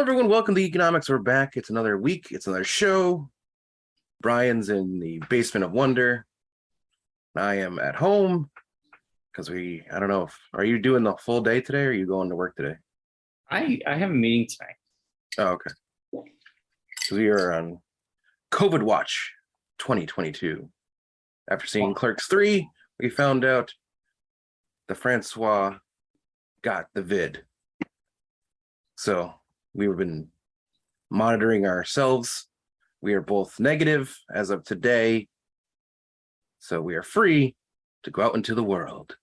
everyone. Welcome to Economics. We're back. It's another week. It's another show. Brian's in the basement of wonder. I am at home because I don't know are you doing the full day today or are you going to work today? I have a meeting tonight. Oh, okay. So we are on COVID Watch 2022. After seeing Clerks 3, we found out the Francois got the vid. So we've been monitoring ourselves. We are both negative as of today. So we are free to go out into the world.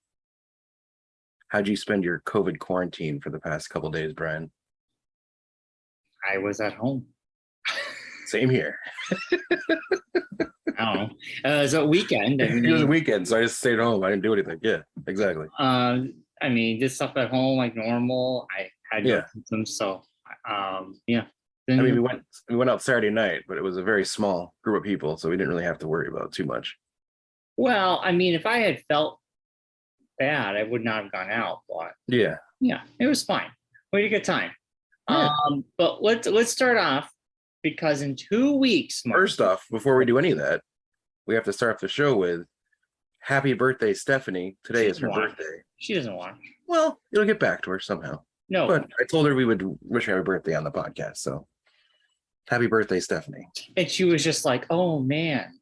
How'd you spend your COVID quarantine for the past couple days, Brian? I was at home. Same here. I don't know. It was a weekend. It was a weekend, so I just stayed home. I didn't do anything. Yeah, exactly. Did stuff at home like normal. I had no symptoms, so yeah. I mean, we went out Saturday night, but it was a very small group of people, so we didn't really have to worry about too much. Well, I mean, if I had felt bad, I would not have gone out. But yeah, it was fine. We had a good time. Yeah. But let's start off because in 2 weeks, Mark, first off, before we do any of that, we have to start off the show with happy birthday, Stephanie. Today is her birthday. She doesn't watch. Well, it'll get back to her somehow. No, but I told her we would wish her happy birthday on the podcast. So happy birthday, Stephanie. And she was just like, oh man,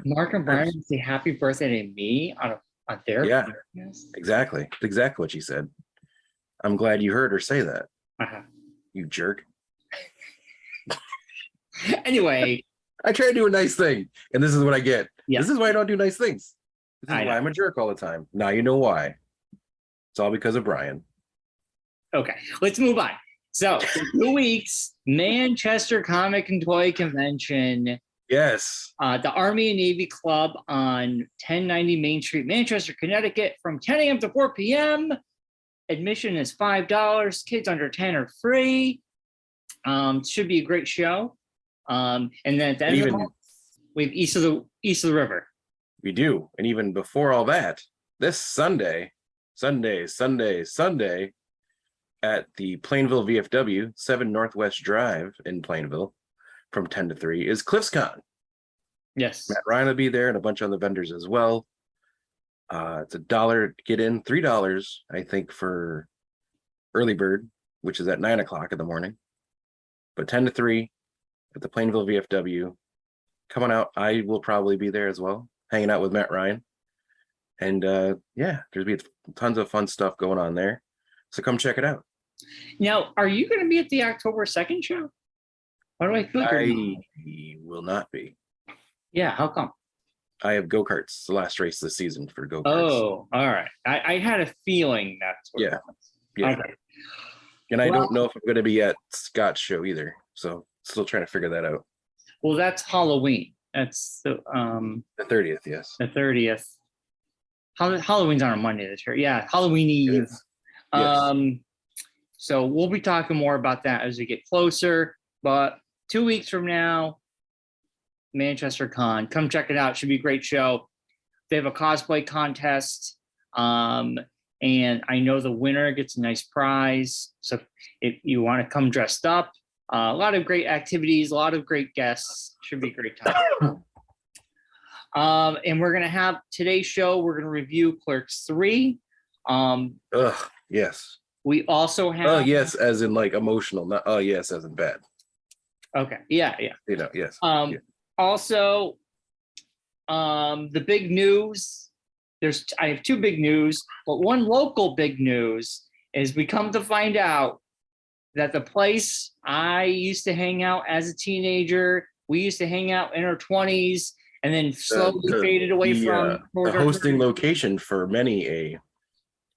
Marc and Bryon say happy birthday to me on their podcast? Exactly what she said. I'm glad you heard her say that. You jerk. Anyway, I try to do a nice thing, and this is what I get. Yeah. This is why I don't do nice things. This is why I'm a jerk all the time. Now you know why. It's all because of Brian. Okay, let's move on. So, in 2 weeks, Manchester Comic and Toy Convention. Yes. The Army and Navy Club on 1090 Main Street, Manchester, Connecticut, from 10 a.m. to 4 p.m. Admission is $5. Kids under 10 are free. Should be a great show. And then at the end of the month, we have East of the River. We do. And even before all that, this Sunday at the Plainville VFW, 7 Northwest Drive in Plainville, from 10 to 3 is CliffsCon. Yes. Matt Ryan will be there and a bunch of other vendors as well. It's $1 to get in, $3, I think, for early bird, which is at 9 o'clock in the morning. But 10 to 3 at the Plainville VFW. Come on out. I will probably be there as well, hanging out with Matt Ryan. And there's be tons of fun stuff going on there. So come check it out. Now, are you going to be at the October 2nd show? Why do I feel I will not be. Yeah, how come? I have go-karts. It's the last race of the season for go-karts. Oh, all right. I had a feeling that's what it was. Yeah. Okay. And I don't know if I'm going to be at Scott's show either. So still trying to figure that out. Well, that's Halloween. That's the 30th, yes. The 30th. Halloween's on a Monday this year. Yeah, Halloween Eve. Yes. So we'll be talking more about that as we get closer. But 2 weeks from now, Manchester Con. Come check it out. Should be a great show. They have a cosplay contest. And I know the winner gets a nice prize. So if you want to come dressed up, a lot of great activities, a lot of great guests. Should be a great time. And we're going to have today's show. We're going to review Clerks 3. Yes. We also have. Oh, yes, as in like emotional. Not yes, as in bad. Okay. Yeah. You know, yes. Also, the big news. I have 2 big news, but one local big news is we come to find out that the place I used to hang out as a teenager, we used to hang out in our 20s, and then slowly faded away from the hosting location for many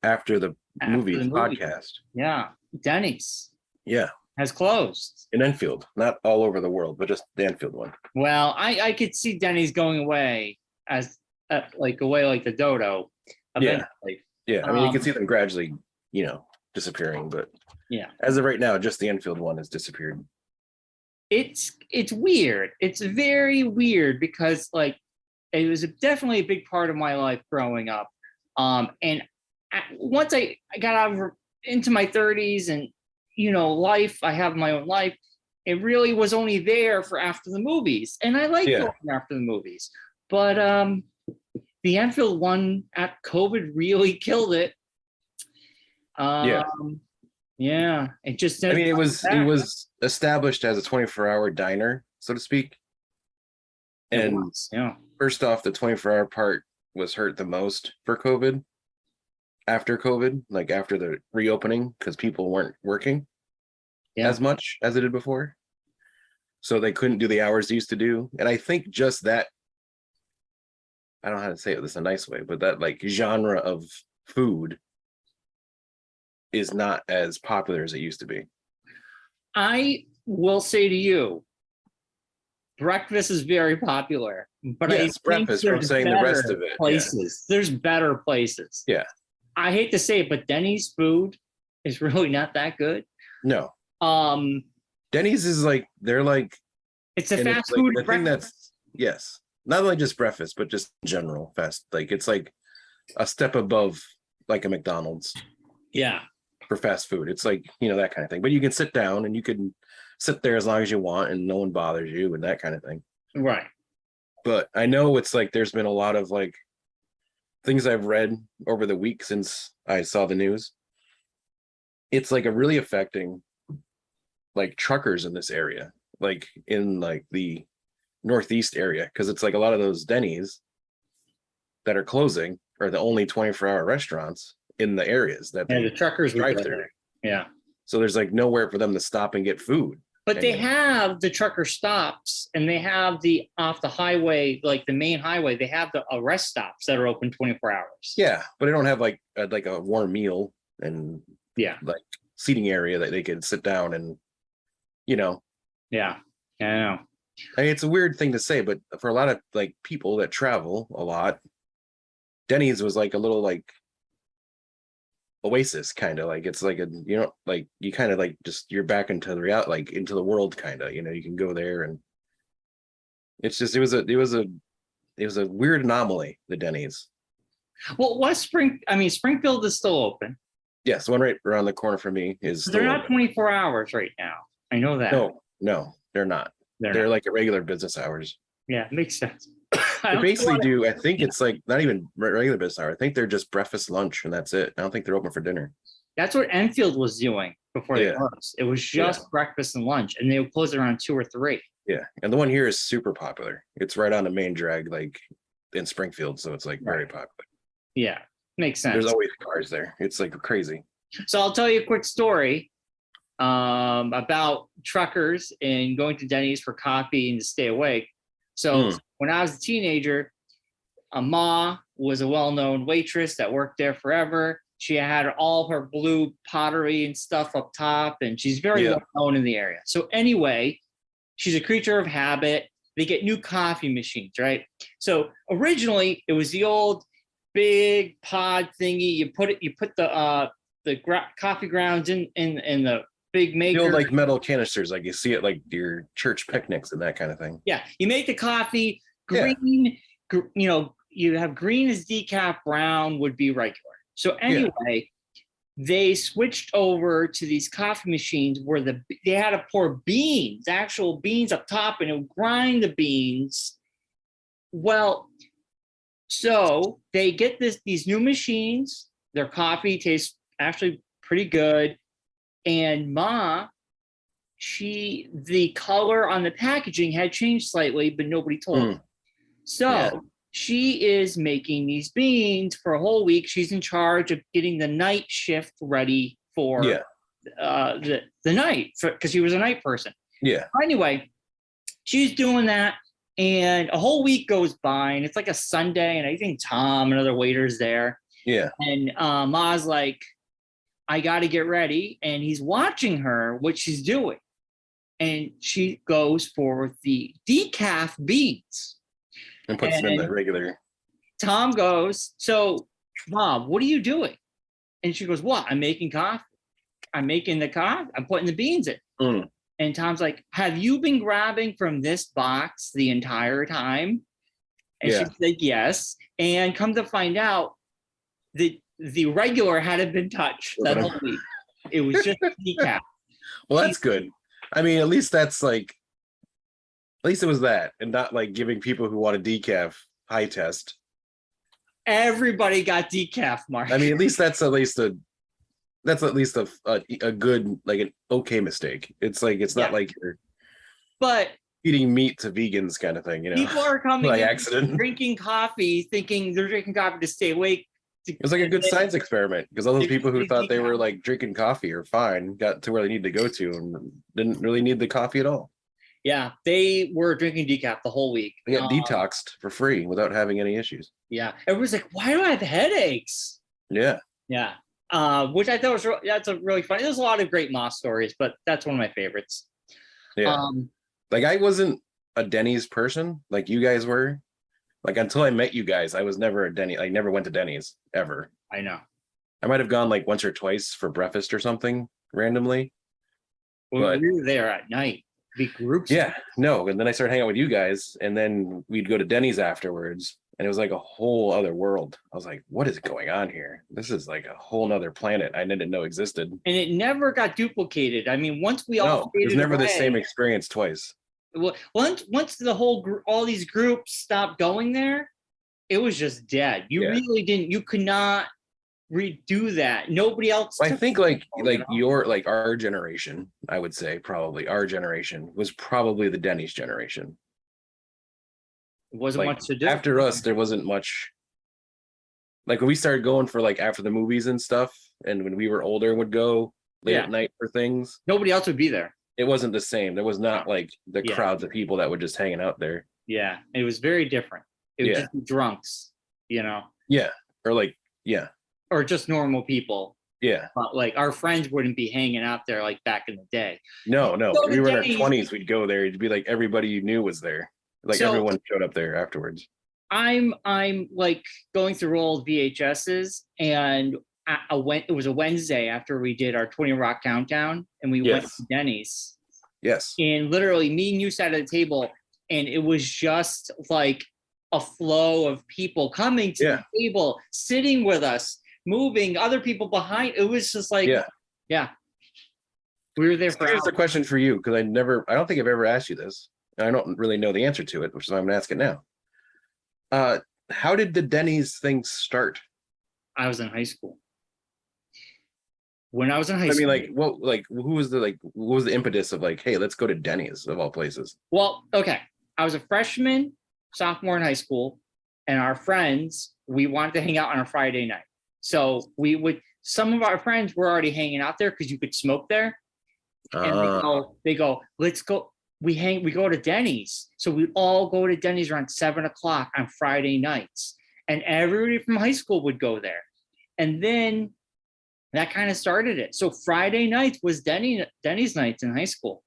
after the movie podcast. Yeah, Denny's. Yeah, has closed in Enfield, not all over the world, but just the Enfield one. Well, I could see Denny's going away as away like the dodo. Eventually. Yeah. I mean, you can see them gradually, disappearing, but as of right now, just the Enfield one has disappeared. It's weird. It's very weird because it was definitely a big part of my life growing up. And once I got out into my 30s and life. I have my own life. It really was only there for after the movies. And I like going after the movies. But the Enfield one at COVID really killed it. Yeah, it just. I mean, it was established as a 24-hour diner, so to speak. And first off, the 24-hour part was hurt the most for COVID. After COVID, like after the reopening, because people weren't working as much as they did before. So they couldn't do the hours they used to do. And I think just that, I don't know how to say it this in a nice way, but that like genre of food is not as popular as it used to be. I will say to you, breakfast is very popular, but I think breakfast. I'm saying the rest of it. Places. There's better places. Yeah. I hate to say it, but Denny's food is really not that good. No. Denny's is like it's a fast food. The thing that's not only just breakfast, but just general fast. Like it's like a step above like a McDonald's. Yeah. For fast food, it's like that kind of thing. But you can sit down and you can sit there as long as you want, and no one bothers you and that kind of thing. Right. But I know it's like there's been a lot of like things I've read over the week since I saw the news. It's like really affecting like truckers in this area, like in like the Northeast area, because it's like a lot of those Denny's that are closing are the only 24-hour restaurants in the areas that the truckers drive through. Yeah. So there's like nowhere for them to stop and get food. But they have the trucker stops, and they have the off the highway, like the main highway, they have the rest stops that are open 24 hours. Yeah, but they don't have like a warm meal and like seating area that they can sit down and Yeah, I know. I mean, it's a weird thing to say, but for a lot of like people that travel a lot, Denny's was like a little like oasis, kind of like it's like like you kind of like just you're back into the reality, like into the world, kind of. You can go there, and it's just it was a weird anomaly. The Denny's. Well, Springfield is still open. Yes, the one right around the corner from me is. They're not 24 hours right now. I know that. No, they're not. They're like at regular business hours. Yeah, makes sense. They basically do. I think it's like not even regular business hour. I think they're just breakfast, lunch, and that's it. I don't think they're open for dinner. That's what Enfield was doing before they closed. It was just breakfast and lunch, and they would close around 2 or 3. Yeah, and the one here is super popular. It's right on the main drag, like in Springfield, so it's like very popular. Yeah, makes sense. There's always cars there. It's like crazy. So I'll tell you a quick story about truckers and going to Denny's for coffee and to stay awake. So when I was a teenager, Ma was a well-known waitress that worked there forever. She had all her blue pottery and stuff up top, and she's very well known in the area. So anyway, she's a creature of habit. They get new coffee machines, right? So originally it was the old big pod thingy. You put the coffee grounds in the big maker. The old like metal canisters, like you see it like your church picnics and that kind of thing. Yeah, you make the coffee green. You have green as decaf, brown would be regular. So anyway, they switched over to these coffee machines where they had to pour beans, actual beans up top, and it would grind the beans. Well, so they get these new machines. Their coffee tastes actually pretty good. And Ma, the color on the packaging had changed slightly, but nobody told her. So she is making these beans for a whole week. She's in charge of getting the night shift ready for the night, because she was a night person. Yeah. Anyway, she's doing that, and a whole week goes by, and it's like a Sunday, and I think Tom and other waiters there. Yeah. And Ma's like, I got to get ready. And he's watching her, what she's doing. And she goes for the decaf beans. And puts them in the regular. Tom goes, so, Mom, what are you doing? And she goes, what? I'm making coffee. I'm making the coffee. I'm putting the beans in. And Tom's like, have you been grabbing from this box the entire time? And she said, yes. And come to find out, the regular hadn't been touched that whole week. It was just decaf. Well, that's good. I mean, at least that's like, at least it was that, and not like giving people who want a decaf high test. Everybody got decaf, Mark. I mean, at least that's at least a good, like an okay mistake. It's like it's not like you're but eating meat to vegans kind of thing, you know. people are coming by in accident. drinking coffee, thinking they're drinking coffee to stay awake. It was like a good science experiment because all those people who thought they were decaf. like drinking coffee or fine got to where they need to go to and didn't really need the coffee at all. Yeah, they were drinking decaf the whole week. They got detoxed for free without having any issues. Yeah, everyone's like, "Why do I have headaches?" Yeah, yeah. Which I thought was that's a really funny. There's a lot of great Moss stories, but that's one of my favorites. Yeah, like I wasn't a Denny's person like you guys were. Like until I met you guys, I was never a Denny. I never went to Denny's ever. I know. I might have gone like once or twice for breakfast or something randomly. Well, we were there at night. Big groups. Yeah, no. And then I started hanging out with you guys, and then we'd go to Denny's afterwards, and it was like a whole other world. I was like, what is going on here? This is like a whole nother planet I didn't know existed. And it never got duplicated. I mean, once we all it was never the same experience twice. Well, once the whole group, all these groups stopped going there, it was just dead. You really didn't. You could not redo that. Nobody else. I think our generation, I would say probably our generation was probably the Denny's generation. It wasn't much to do. After us, there wasn't much. Like when we started going for like after the movies and stuff, and when we were older and would go late at night for things, nobody else would be there. It wasn't the same. There was not like the crowds of people that were just hanging out there. Yeah, it was very different. It was just drunks, you know. Yeah, or just normal people. Yeah, but like our friends wouldn't be hanging out there like back in the day. No, we were in our 20s. We'd go there. It'd be like everybody you knew was there. Like everyone showed up there afterwards. I'm like going through old VHSs, and it was a Wednesday after we did our 20 Rock countdown, and we went to Denny's. Yes. And literally, me and you sat at the table, and it was just like a flow of people coming to the table, sitting with us, moving, other people behind. It was just like, we were there for. Here's a question for you, because I don't think I've ever asked you this. I don't really know the answer to it, which is why I'm gonna ask it now. How did the Denny's thing start? I was in high school. When I was in high school, what was the impetus of like, hey, let's go to Denny's of all places? Well, okay, I was a freshman, sophomore in high school, and our friends, we wanted to hang out on a Friday night. So some of our friends were already hanging out there because you could smoke there. And they go, let's go. We go to Denny's. So we all go to Denny's around 7:00 on Friday nights. And everybody from high school would go there. And then that kind of started it. So Friday nights was Denny's nights in high school.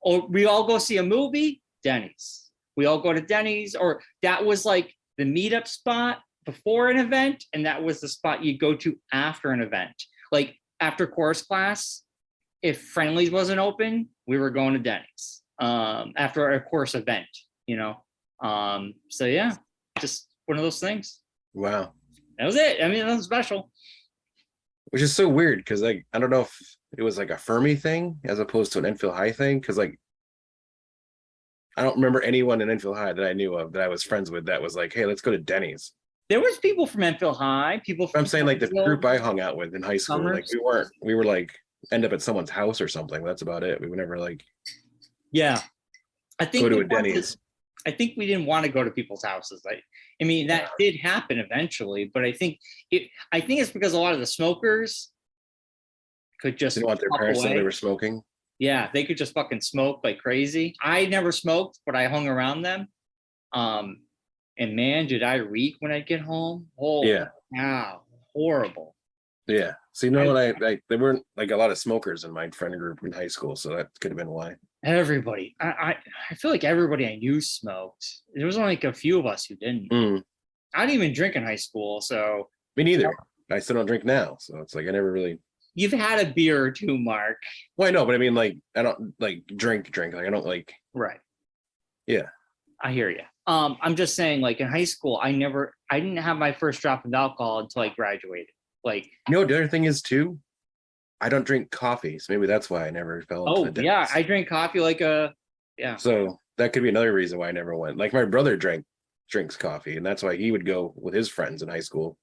Or we all go see a movie, Denny's. We all go to Denny's, or that was like the meetup spot before an event, and that was the spot you'd go to after an event. Like after chorus class, if Friendly's wasn't open, we were going to Denny's after a course event, you know? So yeah, just one of those things. Wow. That was it. I mean, that was special. Which is so weird, because like, I don't know if it was like a Fermi thing as opposed to an Enfield High thing, because like, I don't remember anyone in Enfield High that I knew of that I was friends with that was like, hey, let's go to Denny's. There was people from Enfield High, I'm saying like the group I hung out with in high school, like we were like end up at someone's house or something. That's about it. We would never like I think go to a Denny's. I think we didn't want to go to people's houses. I mean, that did happen eventually, but I think it's because a lot of the smokers could just didn't want their parents to know they were smoking. Yeah, they could just fucking smoke like crazy. I never smoked, but I hung around them. And man, did I reek when I'd get home. Oh yeah, wow, horrible. Yeah. So there weren't like a lot of smokers in my friend group in high school, so that could have been why. Everybody, I feel like everybody I knew smoked. There was only like a few of us who didn't. I didn't even drink in high school, so. Me neither. I still don't drink now, so it's like I never really. You've had a beer or two, Mark. Well, I know, but I mean, like, I don't like drink. Like, I don't like. Right. Yeah. I hear you. I'm just saying, like in high school, I didn't have my first drop of alcohol until I graduated. Like, the other thing is too, I don't drink coffee, so maybe that's why I never fell into Oh the Denny's. yeah, I drink coffee like a yeah. So that could be another reason why I never went. Like my brother drinks coffee, and that's why he would go with his friends in high school.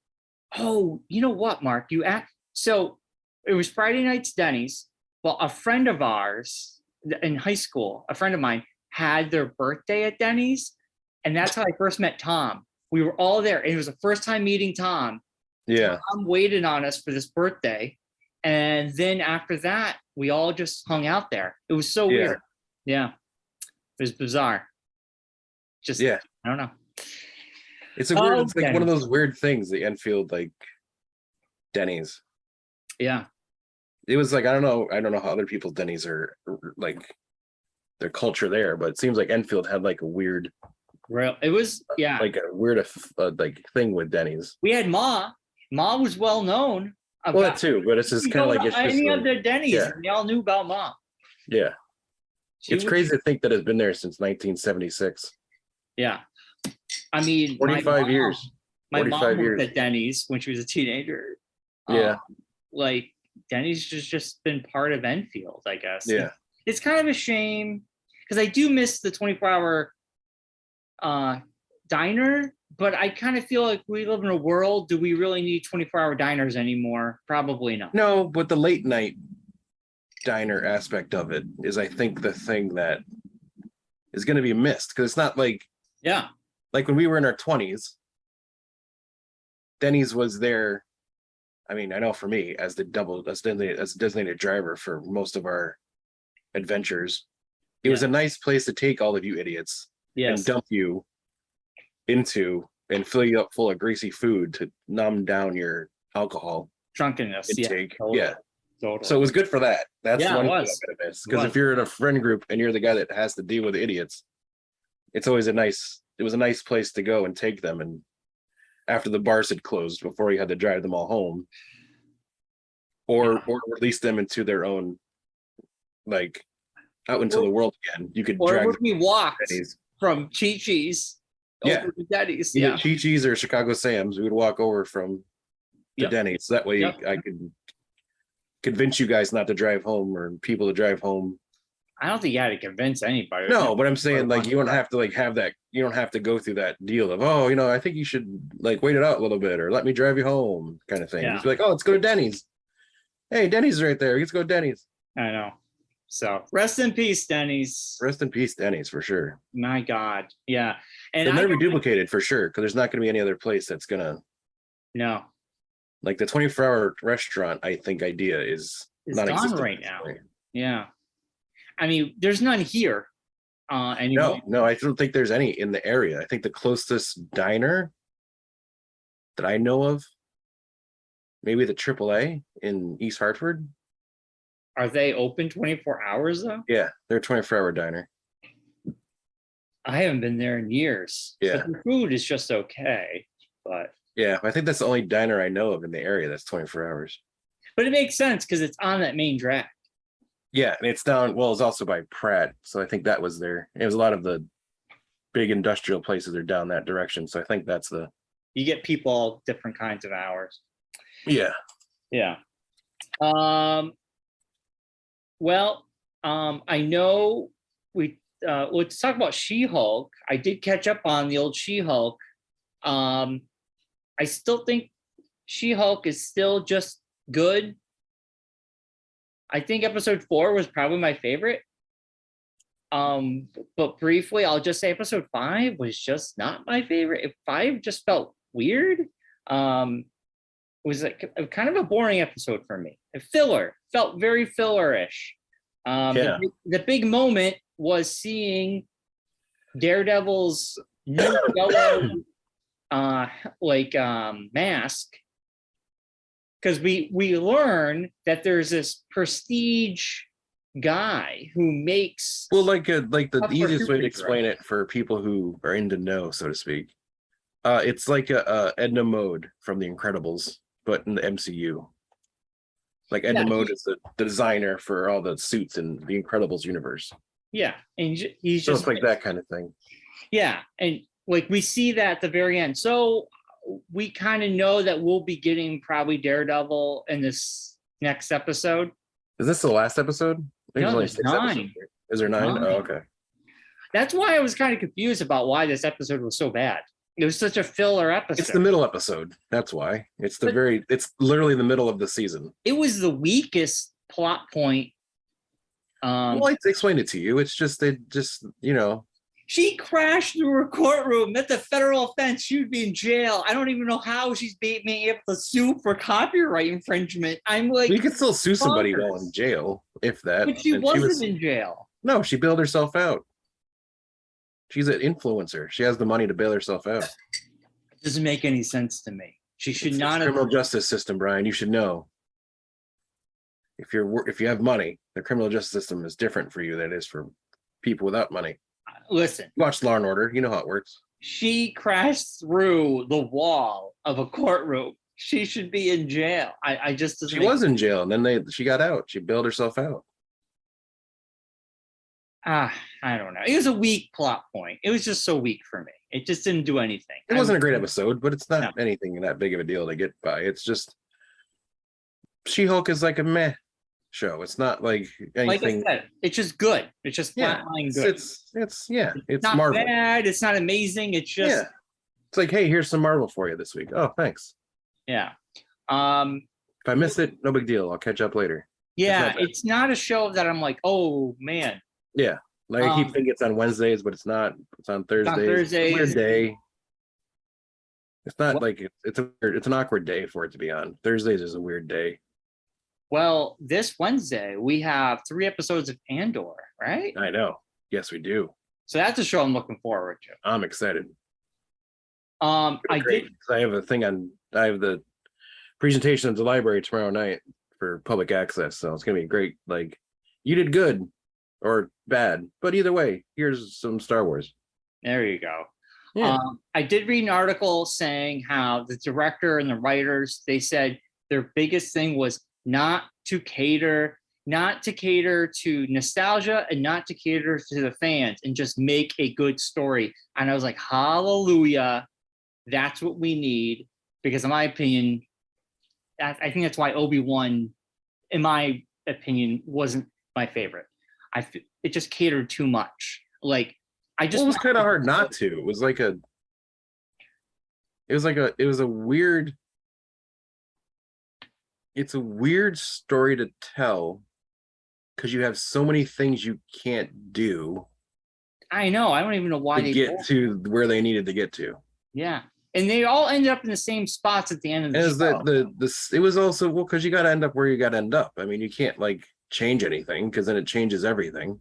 Oh, you know what, Mark? You act so it was Friday night's Denny's. Well, a friend of ours in high school, a friend of mine, had their birthday at Denny's, and that's how I first met Tom. We were all there, and it was the first time meeting Tom. Yeah. Tom waited on us for this birthday, and then after that, we all just hung out there. It was so weird. Yeah, it was bizarre. Just I don't know. It's a weird. It's like one of those weird things. The Enfield like Denny's. Yeah. It was like I don't know how other people's Denny's are like their culture there, but it seems like Enfield had like a weird. It was like a weird like thing with Denny's. We had Ma. Ma was well known. Well, that too, but it's just kind of like it's any just of the Denny's. We all knew about Ma. Yeah, it's crazy to think that it's been there since 1976. Yeah, I mean, 45 years. My mom worked at Denny's when she was a teenager. Yeah, like Denny's just been part of Enfield, I guess. Yeah, it's kind of a shame because I do miss the 24-hour diner, but I kind of feel like we live in a world. Do we really need 24-hour diners anymore? Probably not. No, but the late night diner aspect of it is, I think, the thing that is going to be missed because it's not like like when we were in our 20s, Denny's was there. I mean, I know for me as a designated driver for most of our adventures, it was a nice place to take all of you idiots and dump you into and fill you up full of greasy food to numb down your alcohol drunkenness intake. Totally. So it was good for that. That's one thing I'm gonna miss. Because if you're in a friend group and you're the guy that has to deal with idiots, it's always it was a nice place to go and take them. And after the bars had closed, before you had to drive them all home, or release them into their own, like out into the world again. You could drag them. We walked from Chi-Chi's over to Denny's. Either Chi-Chi's or Chicago Sam's. We would walk over from the Denny's. So that way I could convince you guys not to drive home or people to drive home. I don't think you had to convince anybody. No, but I'm saying like you don't have to like have that. You don't have to go through that deal of I think you should like wait it out a little bit or let me drive you home kind of thing. Just be like, let's go to Denny's. Hey, Denny's is right there. Let's go to Denny's. I know. So rest in peace, Denny's. Rest in peace, Denny's, for sure. My God, yeah. And they'll never be duplicated for sure because there's not going to be any other place that's gonna. No. Like the 24-hour restaurant, I think idea is not gone right now. Yeah. I mean, there's none here anymore. No, I don't think there's any in the area. I think the closest diner that I know of, maybe the AAA in East Hartford. Are they open 24 hours though? Yeah, they're a 24-hour diner. I haven't been there in years. Yeah. So the food is just okay, but yeah, I think that's the only diner I know of in the area that's 24 hours. But it makes sense because it's on that main drag. Yeah, and it's down. Well, it's also by Pratt, so I think that was there. It was a lot of the big industrial places are down that direction, so I think that's the. You get people all different kinds of hours. Yeah. Yeah. Well, I know let's talk about She-Hulk. I did catch up on the old She-Hulk. I still think She-Hulk is still just good. I think episode 4 was probably my favorite. But briefly, I'll just say episode 5 was just not my favorite. 5 just felt weird. It was like kind of a boring episode for me. Felt very fillerish. The big moment was seeing Daredevil's new yellow mask, because we learn that there's this prestige guy who makes the easiest way to explain it for people who are in the know, so to speak. It's like a Edna Mode from The Incredibles, but in the MCU. Like Edna Mode is the designer for all the suits in the Incredibles universe. Yeah, and he's so just it's like that kind of thing. Yeah, and like we see that at the very end. So we kind of know that we'll be getting probably Daredevil in this next episode. Is this the last episode? I think No, only there's 6 episodes. 9. Is there 9? 9. Oh, okay. That's why I was kind of confused about why this episode was so bad. It was such a filler episode. It's the middle episode. That's why. It's literally the middle of the season. It was the weakest plot point. Well, I explained it to you. It's just, she crashed through a courtroom. That's a federal offense. She would be in jail. I don't even know how she's being able to sue for copyright infringement. I'm like, you can still sue somebody while in jail, if that. But she wasn't in jail. No, she bailed herself out. She's an influencer. She has the money to bail herself out. It doesn't make any sense to me. She should not have. Criminal justice system, Brian. You should know. If you have money, the criminal justice system is different for you than it is for people without money. Listen. Watch Law and Order. You know how it works. She crashed through the wall of a courtroom. She should be in jail. I just. She was in jail, and then she got out. She bailed herself out. I don't know. It was a weak plot point. It was just so weak for me. It just didn't do anything. It wasn't a great episode, but it's not anything that big of a deal to get by. It's just She-Hulk is like a meh show. It's not like anything. Like I said, it's just good. It's just flatline good. It's not Marvel. Bad. It's not amazing. It's just It's like, hey, here's some Marvel for you this week. Oh, thanks. Yeah. If I missed it, no big deal. I'll catch up later. Yeah, it's not a show that I'm like, oh man. Yeah. Like I keep thinking it's on Wednesdays, but it's not. It's on Thursdays. It's a weird day. It's not like it's an awkward day for it to be on. Thursdays is a weird day. Well, this Wednesday we have 3 episodes of Andor, right? I know. Yes, we do. So that's a show I'm looking forward to. I'm excited. I have a thing on. I have the presentation at the library tomorrow night for public access, so it's gonna be great. Like, you did good or bad, but either way, here's some Star Wars. There you go. Yeah. I did read an article saying how the director and the writers, they said their biggest thing was not to cater to nostalgia and not to cater to the fans and just make a good story. And I was like, hallelujah, that's what we need. Because in my opinion, I think that's why Obi-Wan, in my opinion, wasn't my favorite. It just catered too much. Like, it was kind of hard not to. It was a weird. It's a weird story to tell because you have so many things you can't do. I know. I don't even know why they get to where they needed to get to. Yeah, and they all ended up in the same spots at the end of the show. It was also because you got to end up where you got to end up. I mean, you can't like change anything because then it changes everything.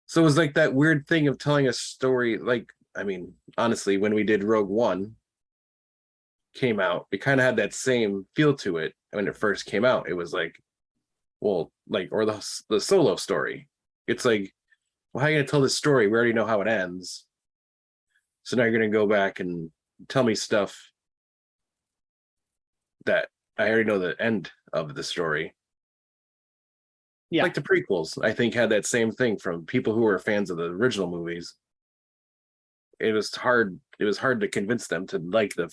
So it was like that weird thing of telling a story. Like, I mean, honestly, when we did Rogue One came out, it kind of had that same feel to it when it first came out. It was like, well, like, or the Solo story. It's like, well, how are you gonna tell this story? We already know how it ends. So now you're gonna go back and tell me stuff that I already know the end of the story. Yeah, like the prequels, I think had that same thing from people who were fans of the original movies. It was hard to convince them to like the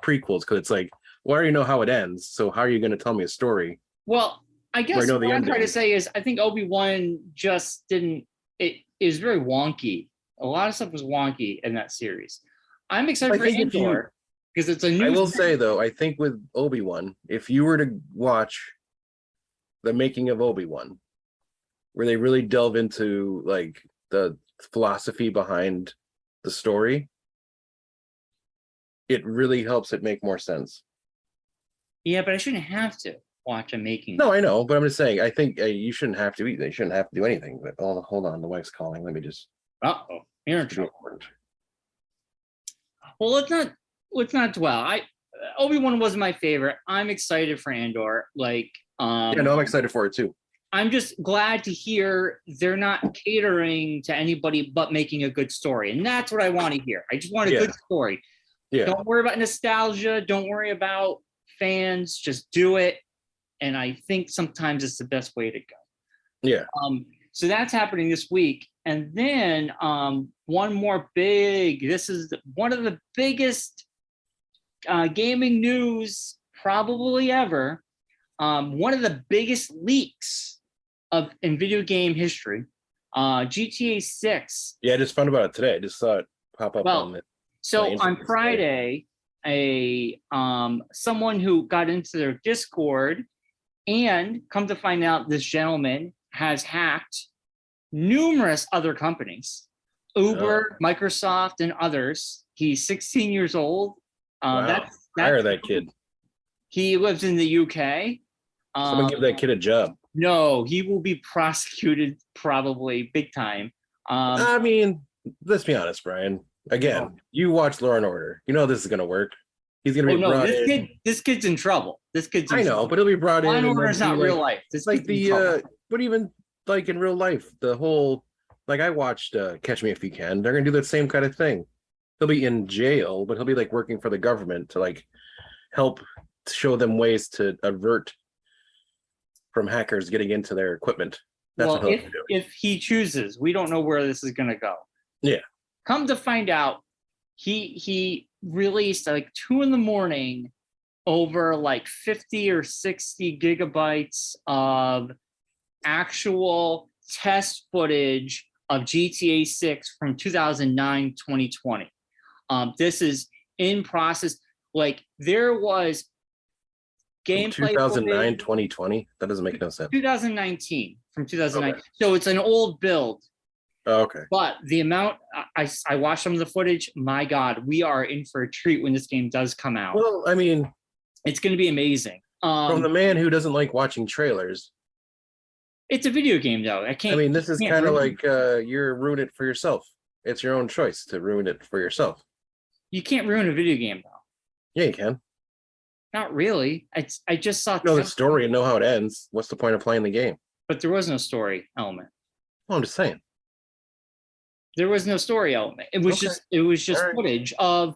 prequels because it's like, well, I already know how it ends, so how are you going to tell me a story? Well, I guess what I'm trying to say is I think Obi-Wan just didn't. It is very wonky. A lot of stuff was wonky in that series. I'm excited for Andor because it's a new. I will say though, I think with Obi-Wan, if you were to watch the making of Obi-Wan, where they really delve into like the philosophy behind the story, it really helps it make more sense. Yeah, but I shouldn't have to watch a making. No, I know, but I'm just saying, I think you shouldn't have to eat. They shouldn't have to do anything. But hold on, the wife's calling. Let me just. You're in trouble. Well, let's not dwell. Obi-Wan was my favorite. I'm excited for Andor. Like, I'm excited for it too. I'm just glad to hear they're not catering to anybody but making a good story. And that's what I want to hear. I just want a good story. Yeah. Don't worry about nostalgia. Don't worry about fans. Just do it. And I think sometimes it's the best way to go. Yeah. So that's happening this week. And then one more this is one of the biggest gaming news probably ever. one of the biggest leaks in video game history. GTA 6. Yeah, I just found about it today. I just saw it pop up on it. So on Friday, someone who got into their Discord and come to find out this gentleman has hacked numerous other companies, Uber, Microsoft, and others. He's 16 years old. Wow. Hire that kid. He lives in the UK. Someone give that kid a job. No, he will be prosecuted probably big time. I mean, let's be honest, Brian. Again, you watch Law and Order. You know this is going to work. He's going to be brought in. This kid's in trouble. This kid's in I know, trouble. but he'll be brought in. Law and Order is not real life. This like but even like in real life, the whole, like I watched Catch Me If You Can. They're going to do the same kind of thing. He'll be in jail, but he'll be like working for the government to like help show them ways to avert from hackers getting into their equipment. That's what he'll be doing. If he chooses, we don't know where this is going to go. Yeah. Come to find out, he released at like 2 a.m. over like 50 or 60 gigabytes of actual test footage of GTA 6 from 2009, 2020. This is in process. Like there was gameplay 2009, 2020. That doesn't make no sense. 2019 from 2009. Okay. So it's an old build. Oh, okay. But the amount I watched some of the footage, my God, we are in for a treat when this game does come out. Well, I mean, it's going to be amazing. From the man who doesn't like watching trailers. It's a video game, though. I mean, this is kind of like you're ruining it for yourself. It's your own choice to ruin it for yourself. You can't ruin a video game, though. Yeah, you can. Not really. I just saw. Know the story and know how it ends. What's the point of playing the game? But there was no story element. Well, I'm just saying. There was no story element. It was just footage of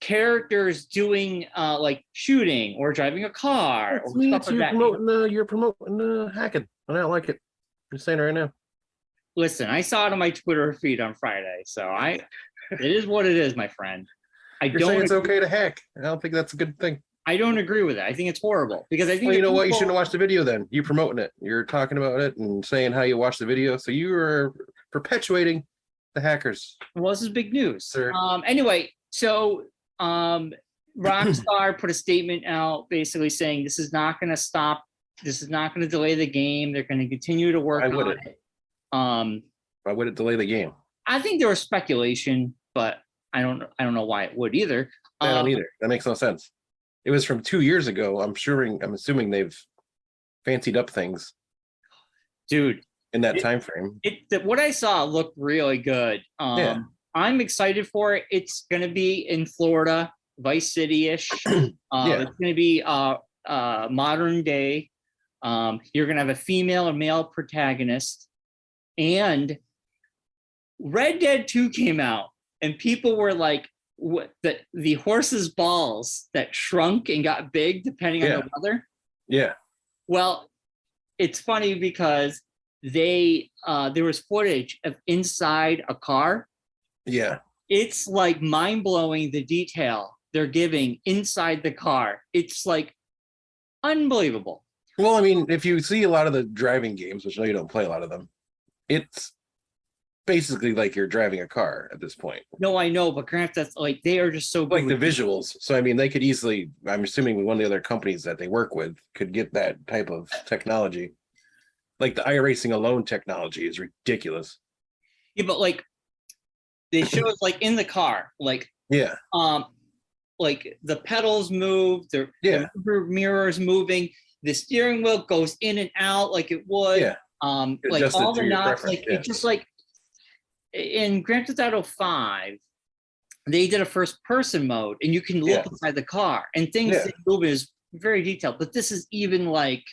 characters doing like shooting or driving a car. Or stuff like that. You're promoting hacking. I don't like it. I'm just saying it right now. Listen, I saw it on my Twitter feed on Friday, so it is what it is, my friend. You're saying it's okay to hack. I don't think that's a good thing. I don't agree with it. I think it's horrible because I think. Well, you know what? You shouldn't have watched the video then. You promoting it. You're talking about it and saying how you watched the video. So you are perpetuating the hackers. Well, this is big news. Sir. Anyway, so Rockstar put a statement out basically saying this is not going to stop. This is not going to delay the game. They're going to continue to work on it. Why would it delay the game? I think there was speculation, but I don't know why it would either. I don't either. That makes no sense. It was from 2 years ago. I'm assuming they've fancied up things, dude. In that time frame, what I saw looked really good. Yeah. I'm excited for it. It's going to be in Florida, Vice City-ish. Yeah. It's going to be modern day. You're going to have a female and male protagonist, and Red Dead 2 came out, and people were like, "What the horse's balls that shrunk and got big depending on the weather?" Yeah. Well, it's funny because there was footage of inside a car. Yeah. It's like mind-blowing the detail they're giving inside the car. It's like unbelievable. Well, I mean, if you see a lot of the driving games, which I know you don't play a lot of them, it's basically like you're driving a car at this point. No, I know, but Grand Theft, like, they are just so good. Like the visuals. So, I mean, they could easily, I'm assuming one of the other companies that they work with could get that type of technology. Like the iRacing alone technology is ridiculous. Yeah, but like they show us like in the car, like like the pedals move, the mirrors moving, the steering wheel goes in and out like it would. Yeah. Like all the knobs, like it's just like in Grand Theft Auto 5, they did a first person mode and you can look inside the car and things move is very detailed. But this is even like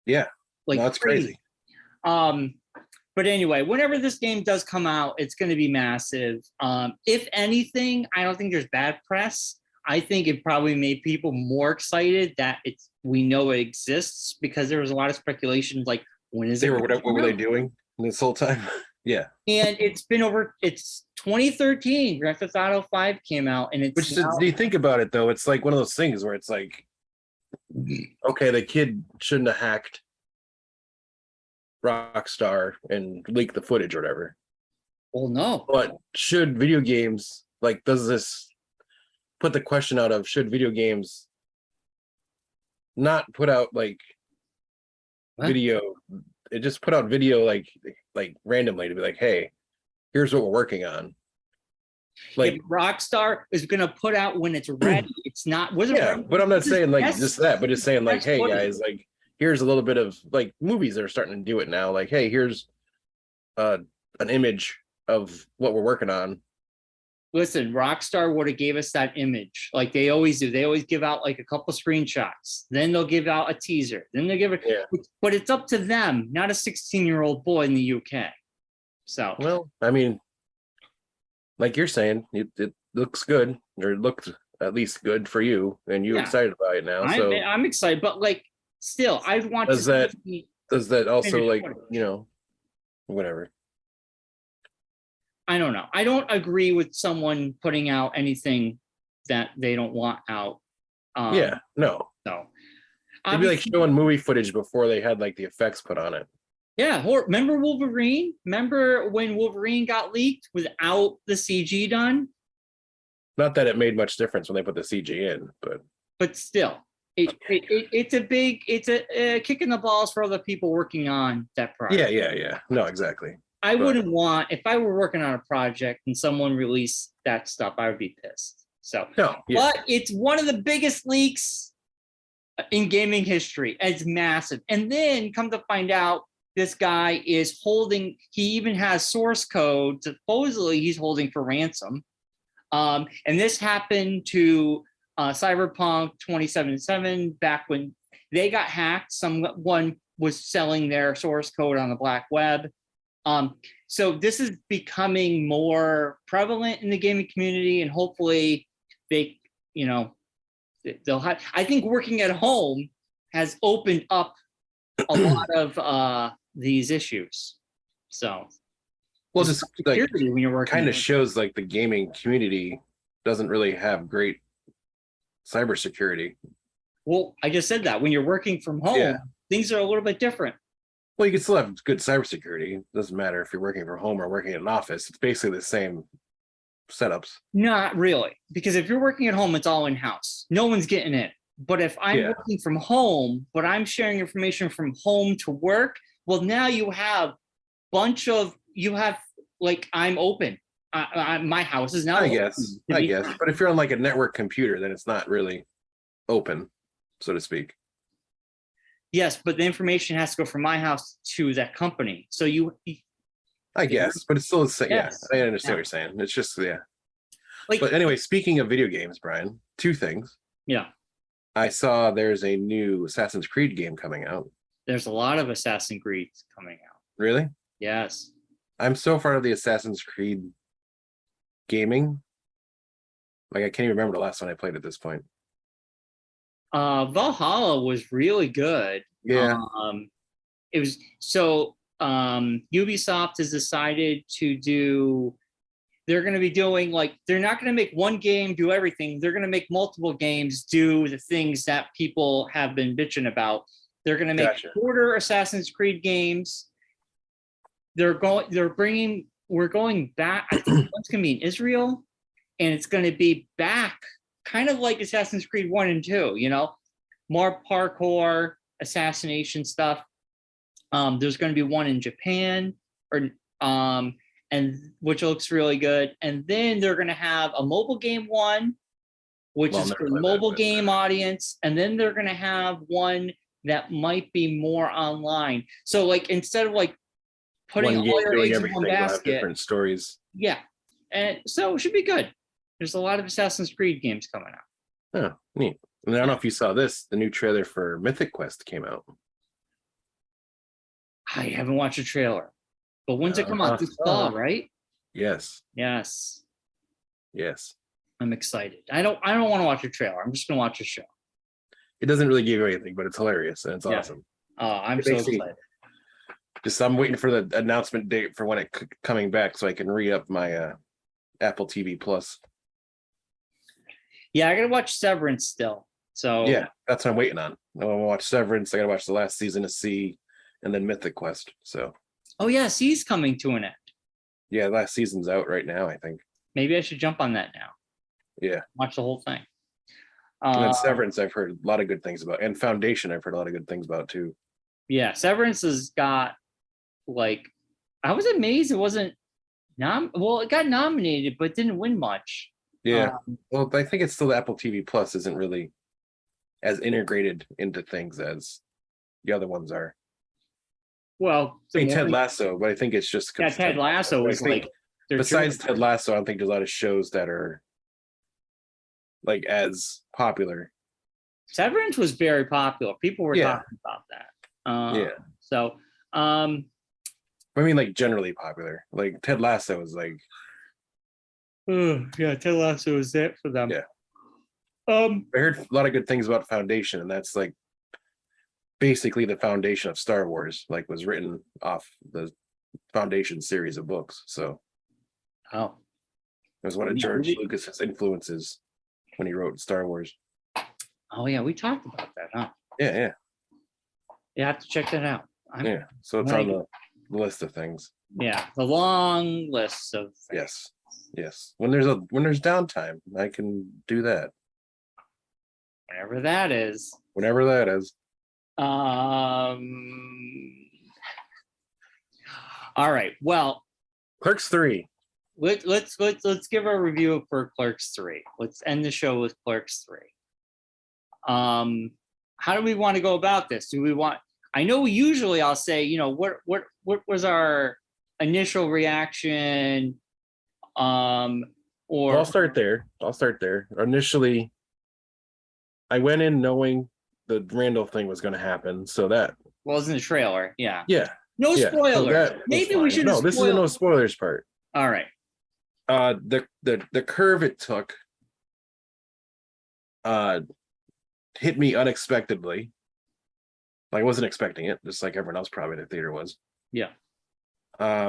like that's crazy. But anyway, whenever this game does come out, it's going to be massive. If anything, I don't think there's bad press. I think it probably made people more excited that we know it exists because there was a lot of speculation like when is what were they doing this whole time? Yeah. And it's 2013. Grand Theft Auto 5 came out and it's do you think about it though? It's like one of those things where it's like okay, the kid shouldn't have hacked Rockstar and leaked the footage or whatever. Well, no. But should video games, like, does this put the question out of should video games not put out like What? video? It just put out video like randomly to be like, hey, here's what we're working on. Like If Rockstar is going to put out when it's ready, it's not. Wasn't yeah, ready. but I'm not saying like Yes. just that, but just saying like, That's hey footage. guys, like here's a little bit of like movies that are starting to do it now. Like, hey, here's an image of what we're working on. Listen, Rockstar would have gave us that image like they always do. They always give out like a couple screenshots. Then they'll give out a teaser. Then they'll give it. Yeah. But it's up to them, not a 16-year-old boy in the UK. So, Well, I mean, like you're saying, it looks good, or it looked at least good for you, and you're Yeah. excited about it now. So I'm excited, but like still, I want does to that also finished like footage. Whatever. I don't know. I don't agree with someone putting out anything that they don't want out. Yeah, no. So It'd be like obviously- showing movie footage before they had like the effects put on it. yeah. Remember Wolverine? Remember when Wolverine got leaked without the CG done? Not that it made much difference when they put the CG in, But still, it's a kick in the balls for other people working on that project. yeah. No, exactly. I wouldn't want, if I were working on a project and someone released that stuff, I would be pissed. So, No, yeah. but it's one of the biggest leaks in gaming history. It's massive. And then come to find out, this guy is holding, he even has source code, supposedly he's holding for ransom. And this happened to Cyberpunk 2077 back when they got hacked. Someone was selling their source code on the black web. So this is becoming more prevalent in the gaming community, and hopefully they, they'll have, I think working at home has opened up a lot of these issues. So Well, just like when you're working, kind of shows like the gaming community doesn't really have great cybersecurity. well, I just said that when you're working from home, things are a little bit different. Well, you can still have good cybersecurity. It doesn't matter if you're working from home or working in an office. It's basically the same setups. Not really, because if you're working at home, it's all in-house. No one's getting in. But if I'm working from home, but I'm sharing information from home to work, well, now you have like I'm open. My house is now. I guess. But if you're on like a network computer, then it's not really open, so to speak. Yes, but the information has to go from my house to that company. So I guess, but it's still the same. Yes. Yeah, I understand what you're saying. It's just like. But anyway, speaking of video games, Brian, two things. Yeah. I saw there's a new Assassin's Creed game coming out. There's a lot of Assassin's Creed coming out. Really? Yes. I'm so far of the Assassin's Creed gaming. Like I can't even remember the last one I played at this point. Valhalla was really good. Yeah. It was so Ubisoft has decided to do, they're going to be doing like, they're not going to make one game do everything. They're going to make multiple games do the things that people have been bitching about. They're going to make shorter Assassin's Creed games. We're going back. I think it's going to be in Israel, and it's going to be back kind of like Assassin's Creed 1 and 2, more parkour, assassination stuff. There's going to be one in Japan, and which looks really good. And then they're going to have a mobile game one, which is for the mobile game audience. And then they're going to have one that might be more online. So like, instead of like putting all your eggs in one basket, different stories. Yeah. And so it should be good. There's a lot of Assassin's Creed games coming out. Oh, neat. And I don't know if you saw this, the new trailer for Mythic Quest came out. I haven't watched a trailer. But when's it come out? This fall, right? Yes. Yes. Yes. I'm excited. I don't want to watch a trailer. I'm just gonna watch a show. It doesn't really give you anything, but it's hilarious and it's awesome. I'm so excited. I'm waiting for the announcement date for when it's coming back so I can re-up my Apple TV Plus. Yeah, I gotta watch Severance still. So Yeah, that's what I'm waiting on. I want to watch Severance. I got to watch the last season of C, and then Mythic Quest. So oh yeah, C's coming to an end. yeah, last season's out right now, I think. Maybe I should jump on that now. Yeah. Watch the whole thing. And then Severance, I've heard a lot of good things about, and Foundation, I've heard a lot of good things about too. Yeah, Severance has got like, I was amazed it wasn't well, it got nominated but didn't win much. Yeah. Well, I think it's still Apple TV Plus isn't really as integrated into things as the other ones are. Well, I mean, Ted Lasso, but I think it's just yeah, Ted Lasso was like, besides Ted Lasso, I don't think there's a lot of shows that are like as popular. Severance was very popular. People were talking about that. Yeah. So, I mean, like generally popular. Like Ted Lasso is like. yeah, Ted Lasso is it for them. Yeah. I heard a lot of good things about Foundation, and that's like basically the foundation of Star Wars. Like was written off the Foundation series of books. So. Oh. It was one of George Lucas's influences when he wrote Star Wars. Oh yeah, we talked about that, huh? Yeah. You have to check that out. So it's on the list of things. Yeah, the long list of things. Yes. When there's downtime, I can do that. Whenever that is. All right. Well, Clerks 3. Let's give a review for Clerks 3. Let's end the show with Clerks 3. How do we want to go about this? Do we want? I know usually I'll say, what was our initial reaction? Or I'll start there. Initially, I went in knowing the Randall thing was going to happen, so that was in the trailer. Yeah. No spoilers. So maybe we should. No, this is the no spoilers part. All right. The curve it took hit me unexpectedly. I wasn't expecting it, just like everyone else probably in the theater was. Yeah.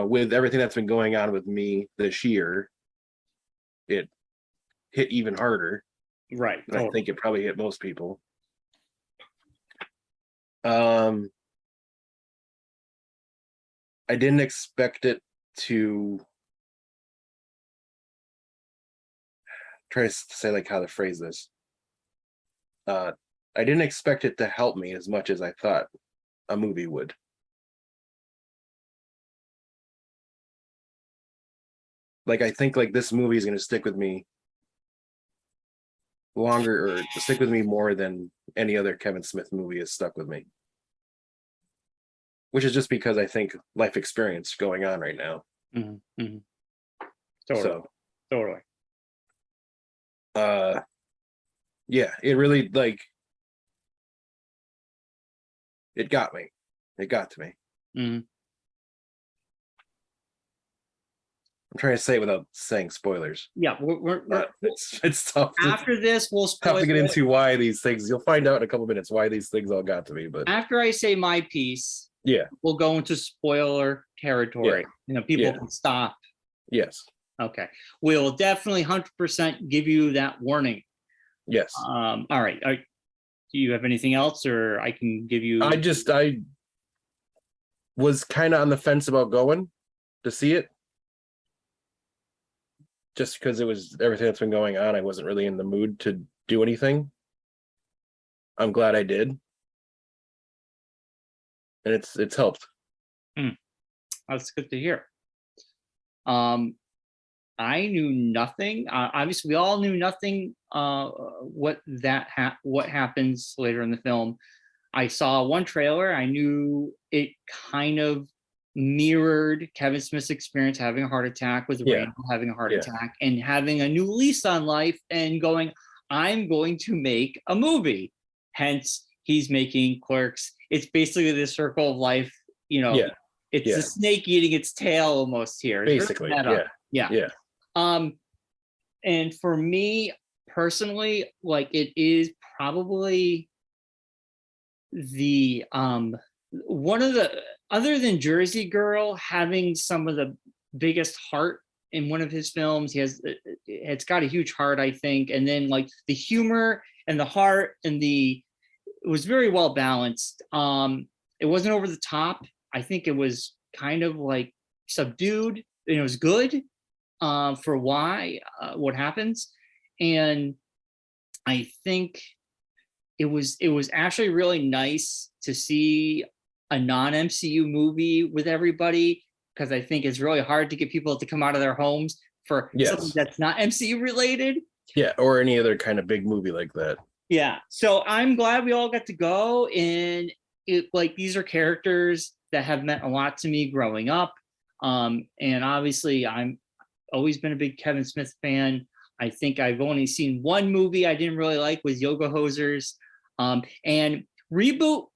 With everything that's been going on with me this year, it hit even harder. Right. I think it probably hit most people. I didn't expect it to try to say like how to phrase this. I didn't expect it to help me as much as I thought a movie would. Like I think like this movie is going to stick with me longer, or stick with me more than any other Kevin Smith movie has stuck with me. Which is just because I think life experience going on right now. Mm-hmm. Totally. Yeah, it really like it got me. It got to me. Mm-hmm. I'm trying to say it without saying spoilers. Yeah, it's tough. After this, we'll spoil. Tough to get into why these things. You'll find out in a couple minutes why these things all got to me. But after I say my piece, we'll go into spoiler territory. People can stop. Yes. Okay. We'll definitely 100% give you that warning. Yes. All right. Do you have anything else, or I can give you? I was kind of on the fence about going to see it. Just because it was everything that's been going on, I wasn't really in the mood to do anything. I'm glad I did. And it's helped. That's good to hear. I knew nothing. Obviously, we all knew nothing. What happens later in the film. I saw one trailer. I knew it kind of mirrored Kevin Smith's experience having a heart attack, with Randall having a heart attack and having a new lease on life and going, I'm going to make a movie. Hence, he's making Clerks. It's basically the circle of life. It's a snake eating its tail almost here. Basically, yeah. And for me personally, like it is probably the one of the, other than Jersey Girl having some of the biggest heart in one of his films, it's got a huge heart, I think. And then like the humor and the heart and it was very well balanced. It wasn't over the top. I think it was kind of like subdued, and it was good for what happens. And I think it was actually really nice to see a non-MCU movie with everybody, because I think it's really hard to get people to come out of their homes for something that's not MCU related. Yeah, or any other kind of big movie like that. Yeah. So I'm glad we all got to go. And these are characters that have meant a lot to me growing up. And obviously I'm always been a big Kevin Smith fan. I think I've only seen one movie I didn't really like, was Yoga Hosers. And Reboot,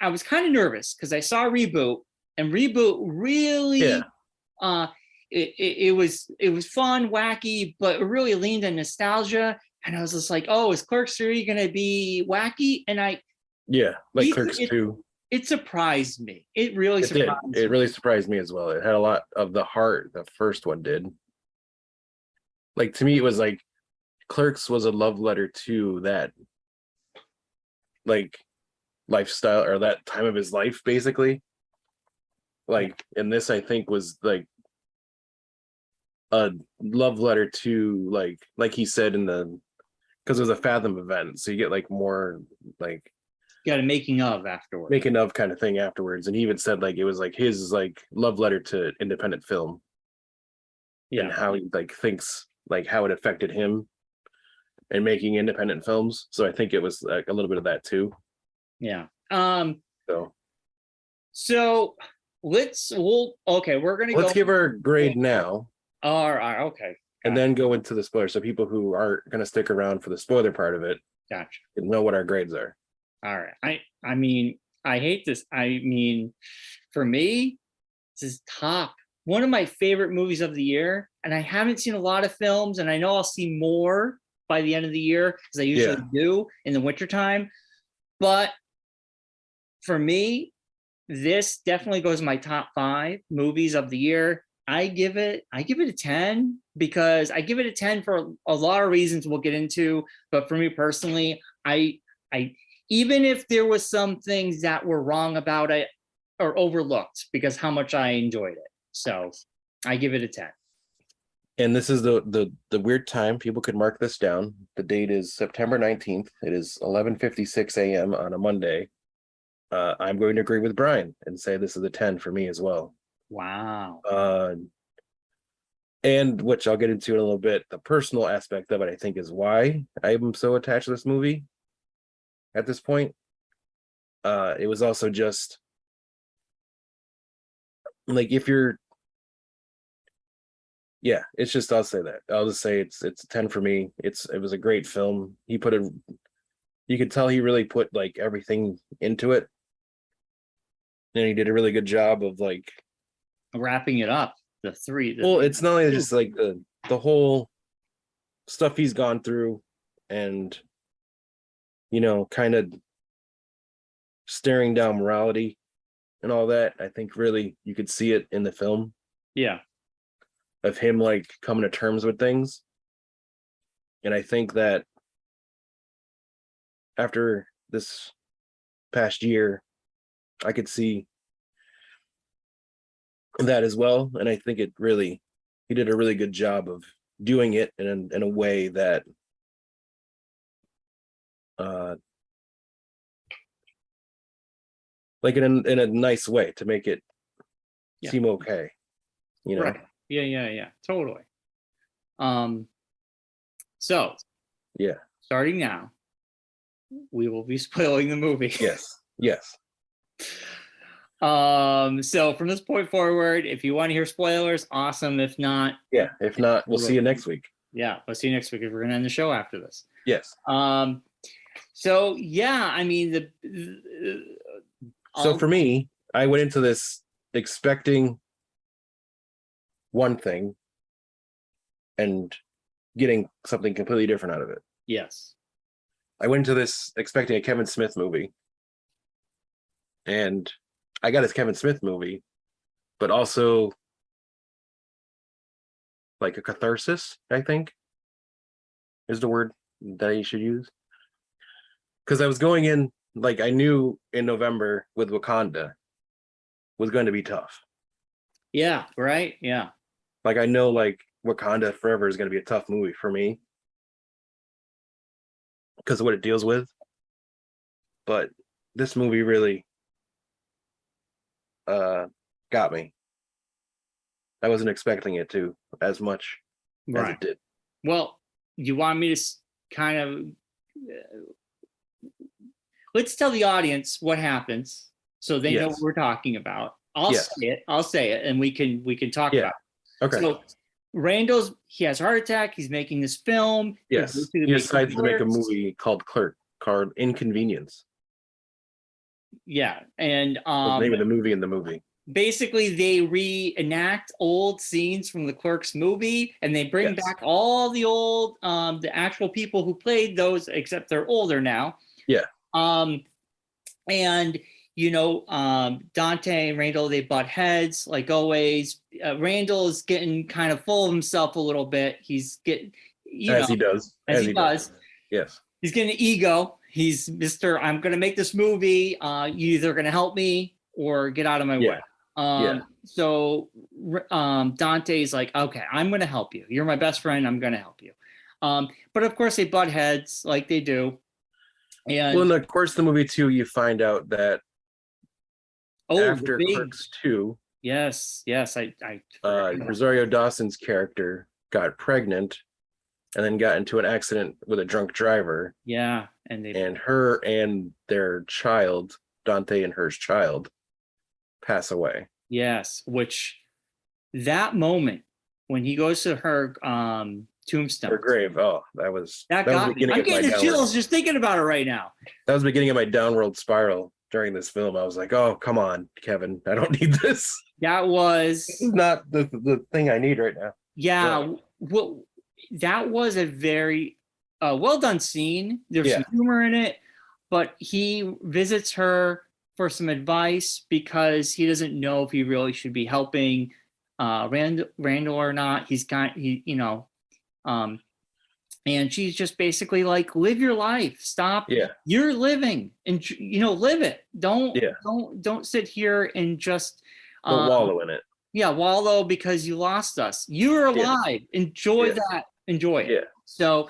I was kind of nervous because I saw Reboot, and Reboot really it was fun, wacky, but it really leaned on nostalgia. And I was just like, oh, is Clerks 3 gonna be wacky? And Clerks 2. It surprised me. It really surprised me. It really surprised me as well. It had a lot of the heart the first one did. Like, to me, it was like Clerks was a love letter to that, like, lifestyle, or that time of his life, basically. Like, and this, I think, was like a love letter to, like he said because it was a Fathom event, so you get like more like got a making of kind of thing afterwards. And he even said like it was like his like love letter to independent film, and how he like thinks, like how it affected him and making independent films. So I think it was like a little bit of that too. So we're gonna give our grade now. All right, okay. And then go into the spoilers, so people who aren't going to stick around for the spoiler part of it gotcha know what our grades are. All right. I mean, I hate this. I mean, for me, this is top one of my favorite movies of the year, and I haven't seen a lot of films, and I know I'll see more by the end of the year, because I usually do in the wintertime. But for me, this definitely goes in my top 5 movies of the year. I give it a 10, because I give it a 10 for a lot of reasons we'll get into. But for me personally, I even if there was some things that were wrong about it or overlooked, because how much I enjoyed it. So I give it a 10. And this is the weird time. People could mark this down. The date is September 19th. It is 11:56 a.m. on a Monday. I'm going to agree with Bryon and say this is a 10 for me as well. Wow. And which I'll get into in a little bit. The personal aspect of it, I think, is why I'm so attached to this movie at this point. It was also just like, if you're, it's just, I'll say that. I'll just say it's a 10 for me. It was a great film. You could tell he really put like everything into it. And he did a really good job of like wrapping it up. It's not only just like the whole stuff he's gone through, and kind of staring down morality and all that. I think really you could see it in the film. Of him like coming to terms with things. And I think that after this past year, I could see that as well. And I think he did a really good job of doing it in a way that like in a nice way, to make it seem okay, Right. Yeah, totally. So starting now, we will be spoiling the movie. Yes. So from this point forward, if you want to hear spoilers, awesome. If not, we'll see you next week. We'll see you next week, if we're gonna end the show after this. Yes. So I mean, so for me, I went into this expecting one thing and getting something completely different out of it. Yes. I went into this expecting a Kevin Smith movie, and I got his Kevin Smith movie, but also like a catharsis, I think is the word. that you should use? Because I was going in, like, I knew in November with Wakanda was going to be tough. Yeah, right. Yeah. Like, I know, like, Wakanda Forever is going to be a tough movie for me because of what it deals with. But this movie really got me. I wasn't expecting it to as much as Right. it did. Well, you want me to kind of let's tell the audience what happens so they know Yes. what we're talking about. I'll Yes. say it. I'll say it, and we can talk Yeah. about it. Okay. So he has a heart attack. He's making this film. Yes. He decides to make a movie called Inconvenience. Yeah, and That's the name of the movie in the movie. basically they reenact old scenes from the Clerks movie, and they bring Yes. back all the old the actual people who played those, except they're older now. Yeah. And Dante and Randall, they butt heads like always. Randall is getting kind of full of himself a little bit. He's getting, As he does. Yes. He's getting an ego. He's Mr. I'm going to make this movie. You either going to help me or get out of my way. So Dante's like, okay, I'm going to help you. You're my best friend. I'm going to help you. But of course they butt heads like they do. And well, in the course of the movie too, you find out that after Clerks 2, yes, I Rosario Dawson's character got pregnant and then got into an accident with a drunk driver. Yeah, and her and their child, Dante and her child, pass away. Yes, which that moment when he goes to her tombstone, her grave. Oh, that was got me. I'm getting the chills just thinking about it right now. That was the beginning of my downward spiral during this film. I was like, oh, come on, Kevin, I don't need this. That was this is not the thing I need right now. Yeah, well, that was a very well done scene. There's some humor in it, but he visits her for some advice because he doesn't know if he really should be helping Randall or not. And she's just basically like, live your life. Stop. Yeah. You're living and live it. Don't sit here and just don't wallow in it. Yeah, wallow because you lost us. You're alive. Enjoy that. Enjoy it. Yeah. So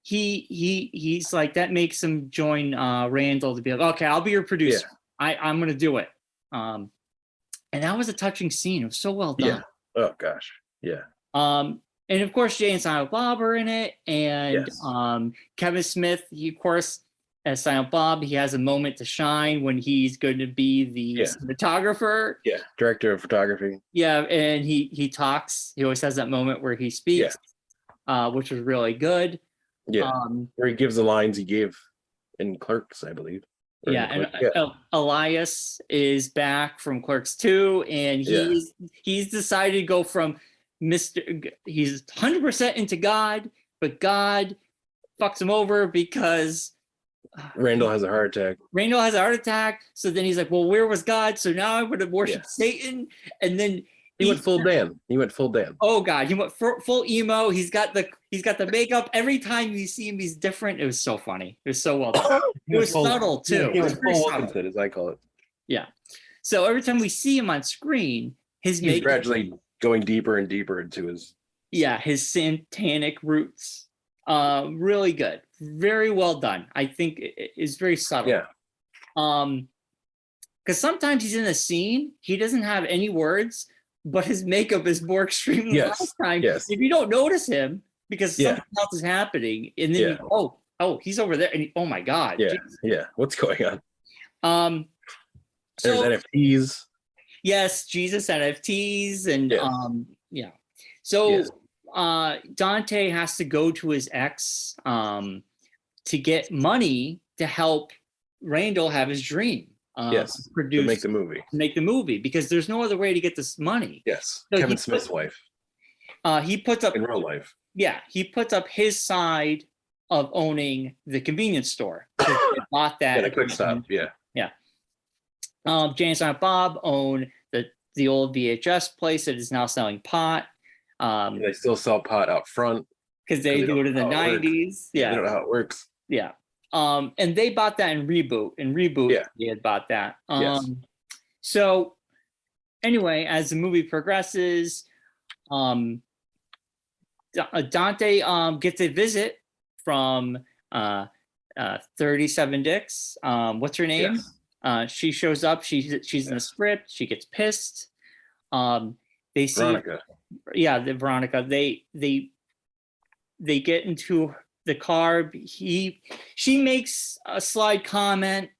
he's like, that makes him join Randall to be like, okay, I'll be your producer. I'm gonna do it. And that was a touching scene. It was so well done. Yeah. Oh gosh. Yeah. And of course, Jay and Silent Bob are in it, and Kevin Smith, he of course, as Silent Bob, he has a moment to shine when he's going to be the cinematographer. Yeah, director of photography. Yeah, and he talks. He always has that moment where he speaks, which was really good. Yeah, where he gives the lines he gave in Clerks, I believe. Elias is back from Clerks 2, and he's decided to go from he's 100% into God, but God fucks him over because Randall has a heart attack. So then he's like, well, where was God? So now I'm going to worship Satan. And then he went full Dan. Oh God, he went full emo. He's got the makeup. Every time you see him, he's different. It was so funny. It was so well done. It was subtle too. He was full Wilkinson, as I call it. Yeah. So every time we see him on screen, he's gradually going deeper and deeper into his satanic roots. Really good, very well done. I think it's very subtle. Because sometimes he's in a scene, he doesn't have any words, but his makeup is more extreme than last time. If you don't notice him because something else is happening, and then you he's over there, and oh my God, what's going on? There's so, NFTs. Yes, Jesus NFTs, and So Dante has to go to his ex to get money to help Randall have his dream. To make the movie. Because there's no other way to get this money. Yes, so Kevin Smith's wife. He puts up in real life. Yeah, he puts up his side of owning the convenience store. He bought that. A quick stop. Yeah. James and Bob own the old VHS place that is now selling pot. They still sell pot out front. because they do it in the 90s. Yeah, Yeah. they don't know how it works. Yeah. And they bought that in Reboot. In Reboot, Yeah. they had bought that. Yes. So anyway, as the movie progresses, Dante gets a visit from 37 Dix. What's her name? Yes. She shows up. She's in the script. She gets pissed. They see Veronica. Yeah, the Veronica. They get into the car. She makes a slight comment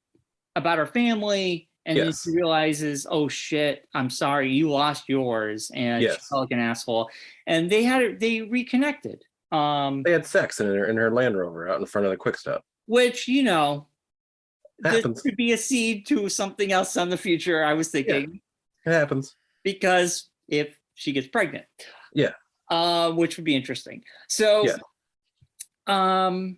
about her family, and then she realizes, oh shit, I'm sorry, you lost yours, and she felt like an asshole. And they reconnected. They had sex in her Land Rover out in front of the Quick Stop. Which, Happens. this could be a seed to something else in the future, I was thinking. Yeah, it happens. Because if she gets pregnant. Yeah. Which would be interesting. So, of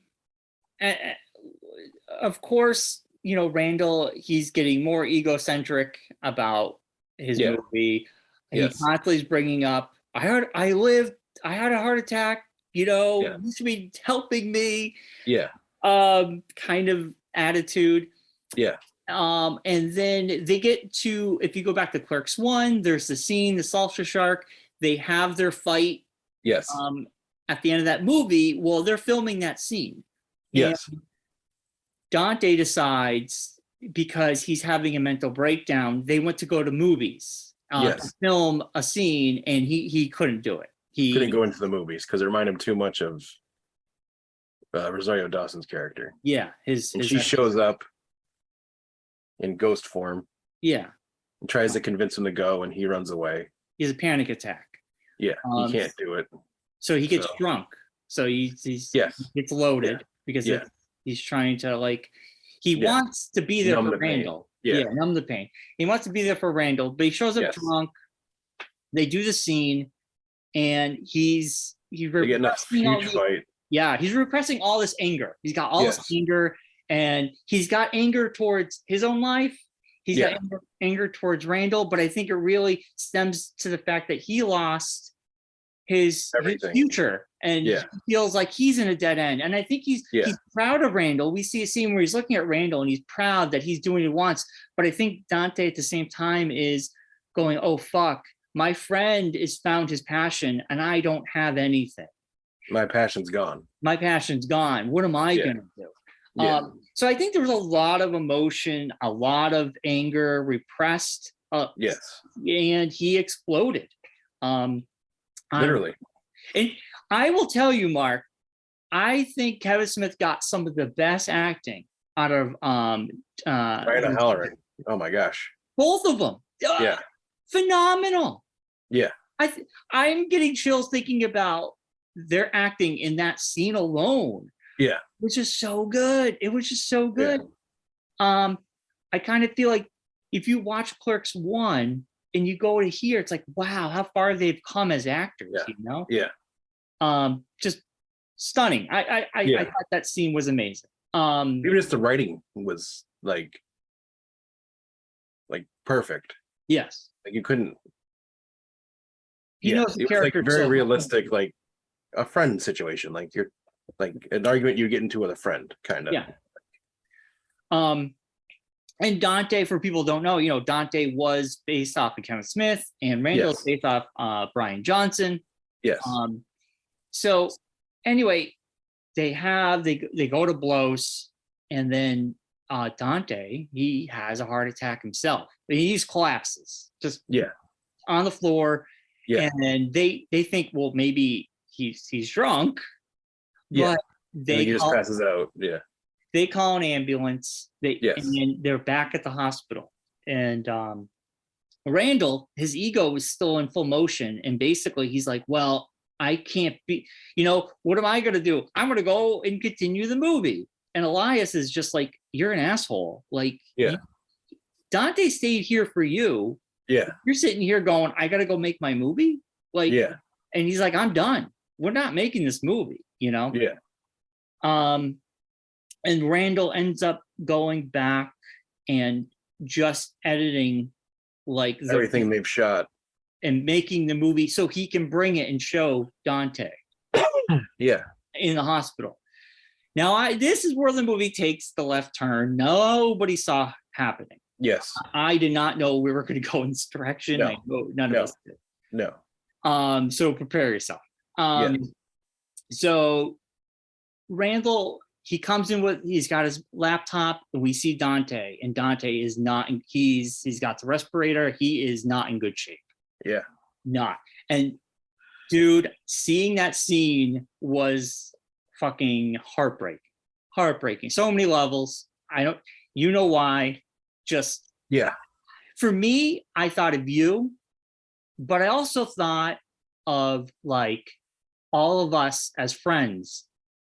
course, Randall, he's getting more egocentric about his movie. He constantly is bringing up, I had a heart attack, you should be helping me. Yeah. Kind of attitude. Yeah. And then they get to, if you go back to Clerks 1, there's the scene, the Salsa Shark, they have their fight. Yes. At the end of that movie, well, they're filming that scene. Yes. And Dante decides, because he's having a mental breakdown, they went to go to movies to film a scene, and he couldn't do it. He couldn't go into the movies because it reminded him too much of Rosario Dawson's character. Yeah. She shows up in ghost form. Yeah. And tries to convince him to go, and he runs away. He has a panic attack. Yeah, he can't do it. So he gets drunk. So he gets loaded because he's trying to he wants to be there for Randall. Numb the pain. He wants to be there for Randall, but he shows up drunk. They do the scene, and he's getting a huge fight. Yeah, he's repressing all this anger. He's got all this anger, and he's got anger towards his own life. He's got anger towards Randall, but I think it really stems to the fact that he lost his future, and he feels like he's in a dead end. And I think he's proud of Randall. We see a scene where he's looking at Randall, and he's proud that he's doing what he wants. But I think Dante at the same time is going, oh, fuck, my friend has found his passion, and I don't have anything. My passion's gone. My passion's gone. What am I going to do? So I think there was a lot of emotion, a lot of anger, repressed. And he exploded. Literally. And I will tell you, Mark, I think Kevin Smith got some of the best acting out of Ryan O'Halloran. Oh my gosh. Both of them. Phenomenal. Yeah. I'm getting chills thinking about their acting in that scene alone. Yeah. Which is so good. It was just so good. I kind of feel like if you watch Clerks 1 and you go to here, it's like, wow, how far they've come as actors, just stunning. I thought that scene was amazing. Even just the writing was like perfect. Yes. Like you couldn't. He knows the character. Like very realistic, like a friend situation. Like you're like an argument you get into with a friend, kind of. Yeah. And Dante, for people who don't know, Dante was based off of Kevin Smith, and Randall is based off Bryan Johnson. Yes. So anyway, they go to blows, and then Dante, he has a heart attack himself. He collapses just on the floor. Yeah. And then they think, well, maybe he's drunk. But he just passes out. Yeah. They call an ambulance. And then they're back at the hospital. And Randall, his ego is still in full motion. And basically he's like, well, I can't be, what am I going to do? I'm going to go and continue the movie. And Elias is just like, you're an asshole. Like, Dante stayed here for you. Yeah. You're sitting here going, I got to go make my movie. Like, and he's like, I'm done. We're not making this movie, Yeah. And Randall ends up going back and just editing everything they've shot and making the movie so he can bring it and show Dante. Yeah. in the hospital. Now, this is where the movie takes the left turn. Nobody saw happening. Yes. I did not know we were going to go in this direction. No. I know none of us did. No. So prepare yourself. Yeah. So Randall, he comes in he's got his laptop, and we see Dante, and Dante is not. He's got the respirator. He is not in good shape. Yeah. Not. And dude, seeing that scene was fucking heartbreaking. So many levels. You know why? Just for me, I thought of you, but I also thought of like all of us as friends.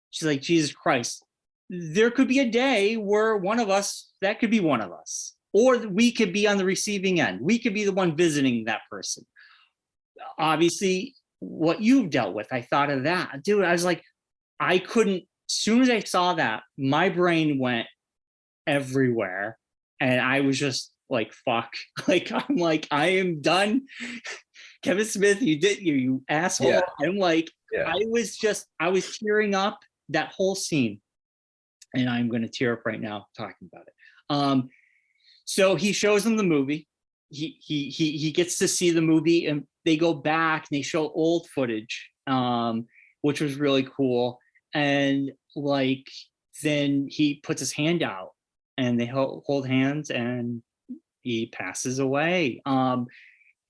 She's like, Jesus Christ, there could be a day where that could be one of us, or we could be on the receiving end. We could be the one visiting that person. Obviously, what you've dealt with, I thought of that. Dude, I was like, I couldn't, as soon as I saw that, my brain went everywhere. And I was just like, fuck. Like, I'm like, I am done. Kevin Smith, you asshole. Yeah. I'm like, Yeah. I was tearing up that whole scene. And I'm going to tear up right now talking about it. So he shows them the movie. He gets to see the movie, and they go back and they show old footage, which was really cool. And like, then he puts his hand out and they hold hands and he passes away.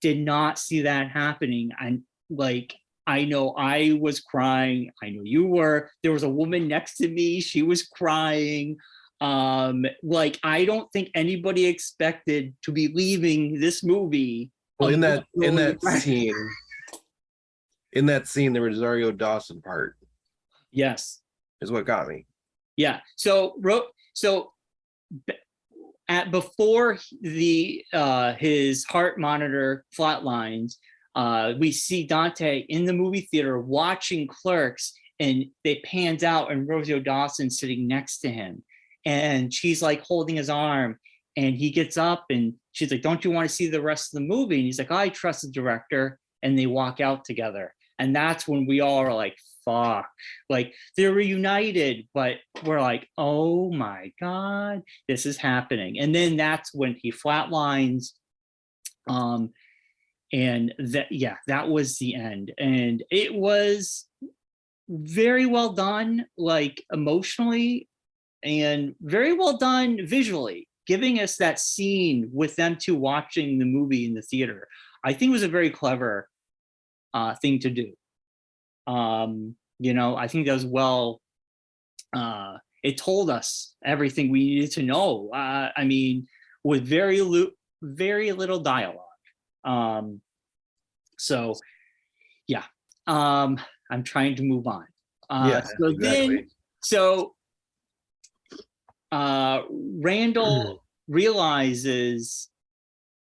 Did not see that happening. And like, I know I was crying. I know you were. There was a woman next to me. She was crying. Like, I don't think anybody expected to be leaving this movie. Well, in that scene, the Rosario Dawson part. Yes. Is what got me. Yeah. So before his heart monitor flatlines, we see Dante in the movie theater watching Clerks, and they pans out and Rosario Dawson sitting next to him, and she's like holding his arm, and he gets up and she's like, don't you want to see the rest of the movie? And he's like, I trust the director. And they walk out together. And that's when we all are like, fuck, like they're reunited, but we're like, oh my God, this is happening. And then that's when he flatlines. And that was the end. And it was very well done, like emotionally, and very well done visually, giving us that scene with them two watching the movie in the theater. I think it was a very clever thing to do. I think that was well, it told us everything we needed to know. I mean, with very little dialogue. So yeah, I'm trying to move on. Randall realizes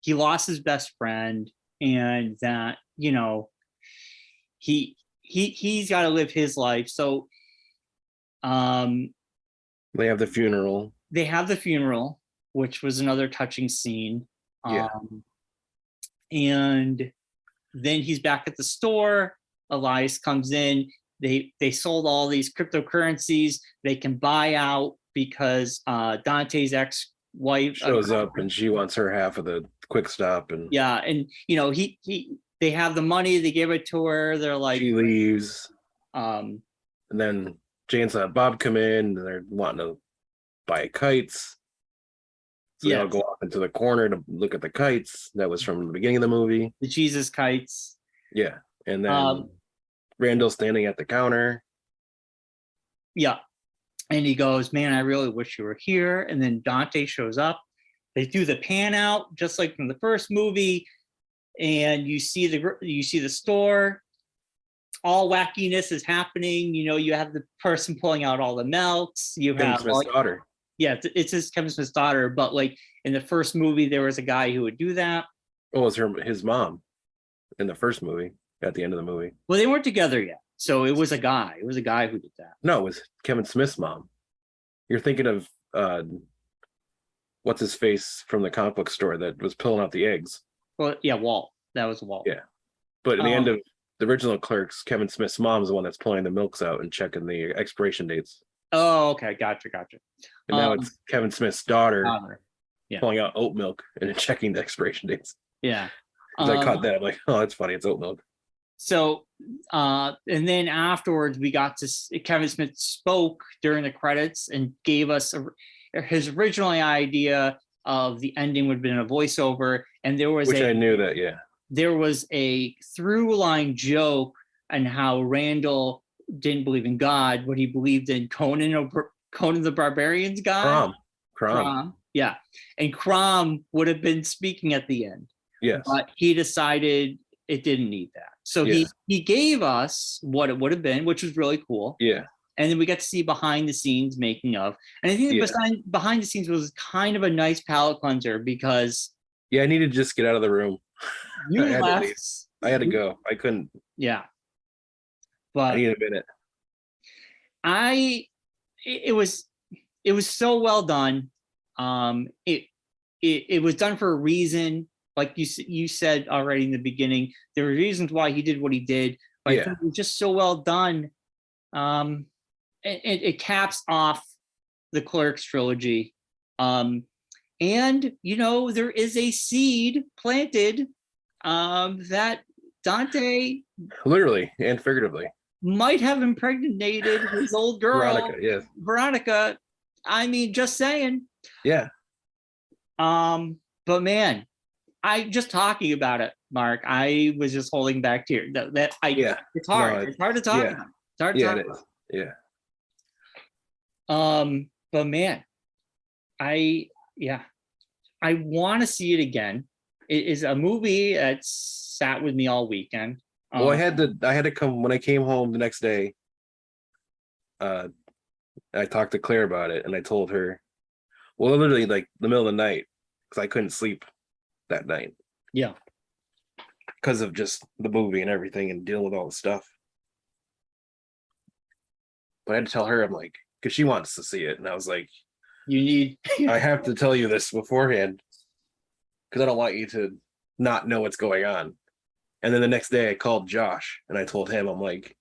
he lost his best friend, and that, he's got to live his life. So they have the funeral. Which was another touching scene. Yeah. And then he's back at the store. Elias comes in. They sold all these cryptocurrencies. They can buy out because Dante's ex-wife shows up, and she wants her half of the quick stop. And yeah, and they have the money. They give it to her. They're like, she leaves. And then Jane and Bob come in, and they're wanting to buy kites. So they all go off into the corner to look at the kites. That was from the beginning of the movie. The Jesus kites. Yeah. And then Randall's standing at the counter. Yeah. And he goes, man, I really wish you were here. And then Dante shows up. They do the pan out just like from the first movie. And you see the store. All wackiness is happening. You have the person pulling out all the melts. You have Smith's daughter. Yeah, it's his Kevin Smith's daughter. But like in the first movie, there was a guy who would do that. Oh, it was his mom in the first movie, at the end of the movie. Well, they weren't together yet. So it was a guy. It was a guy who did that. No, it was Kevin Smith's mom. You're thinking of what's his face from the comic book store that was pulling out the eggs. Well, yeah, Walt. That was Walt. Yeah. But in the end of the original Clerks, Kevin Smith's mom's the one that's pulling the milks out and checking the expiration dates. Oh, okay, gotcha. And now it's Kevin Smith's daughter Yeah. pulling out oat milk and then checking the expiration dates. Yeah. Because I caught that. I'm like, oh, that's funny. It's oat milk. So, and then afterwards, we got to Kevin Smith spoke during the credits and gave us his original idea of the ending would have been a voiceover, and there was I knew that, yeah. There was a through line joke on how Randall didn't believe in God, but he believed in Conan the Barbarian's God. Crom. Yeah, and Crom would have been speaking at the end. Yes. But he decided it didn't need that. So he gave us what it would have been, which was really cool. Yeah. And then we got to see behind the scenes making of. And I think behind the scenes was kind of a nice palate cleanser because I needed to just get out of the room. You left. I had to go. I couldn't. Yeah. But I need a minute. It was so well done. It was done for a reason. Like you said already in the beginning, there were reasons why he did what he did, but I think it was just so well done. It caps off the Clerks trilogy. And there is a seed planted that Dante literally and figuratively might have impregnated his old girl, Veronica. I mean, just saying. Yeah. But man, I just talking about it, Mark. I was just holding back tears. It's hard. It's hard to talk about. It's hard to talk about. Yeah. But man, I want to see it again. It is a movie that sat with me all weekend. Well, I had to come when I came home the next day. I talked to Claire about it, and I told her, well, literally like the middle of the night, because I couldn't sleep that night. Yeah. Because of just the movie and everything and dealing with all the stuff. But I had to tell her, I'm like, because she wants to see it. And I was like, I have to tell you this beforehand because I don't want you to not know what's going on. And then the next day I called Josh and I told him, I'm like,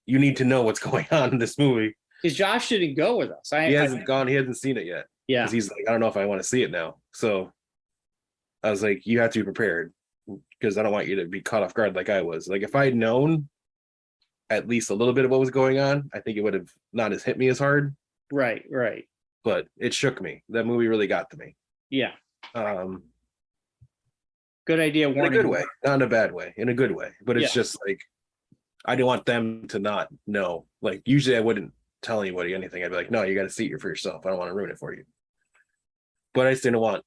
you need to know what's going on in this movie. Because Josh didn't go with us. He hasn't gone. He hasn't seen it yet. Yeah. Because he's like, I don't know if I want to see it now. So I was like, you have to be prepared because I don't want you to be caught off guard like I was. Like if I had known at least a little bit of what was going on, I think it would have not as hit me as hard. Right. But it shook me. That movie really got to me. Yeah. Good idea. In a good way, not in a bad way, in a good way. But it's just like, I didn't want them to not know. Like usually I wouldn't tell anybody anything. I'd be like, no, you got to see it for yourself. I don't want to ruin it for you. But I just didn't want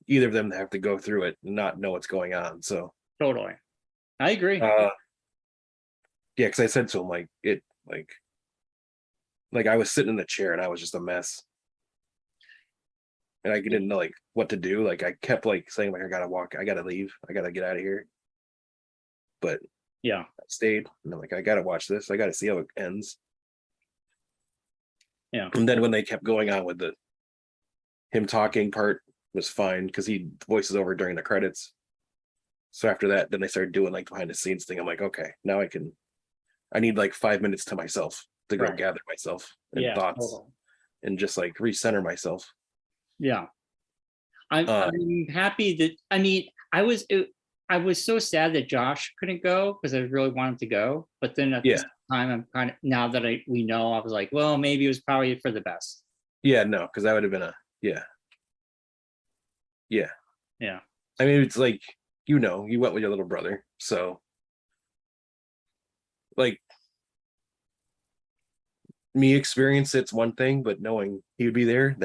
either of them to have to go through it and not know what's going on. So totally. I agree. Yeah, because I said to him, like I was sitting in the chair and I was just a mess. And I didn't know like what to do. Like I kept like saying like I gotta walk, I gotta leave, I gotta get out of here. But yeah, I stayed and I'm like, I gotta watch this, I gotta see how it ends. Yeah. And then when they kept going on with the him talking part was fine because he voices over during the credits. So after that, then they started doing like behind the scenes thing. I'm like, okay, now I need like 5 minutes to myself to go gather myself and thoughts and just like recenter myself. Yeah. I'm happy that, I mean, I was so sad that Josh couldn't go because I really wanted to go. But then at this time, I'm kind of, now that we know, I was like, well, maybe it was probably for the best. Yeah, no, because that would have been Yeah. I mean, it's like, you went with your little brother. So like me experience it's one thing, but knowing he would be there,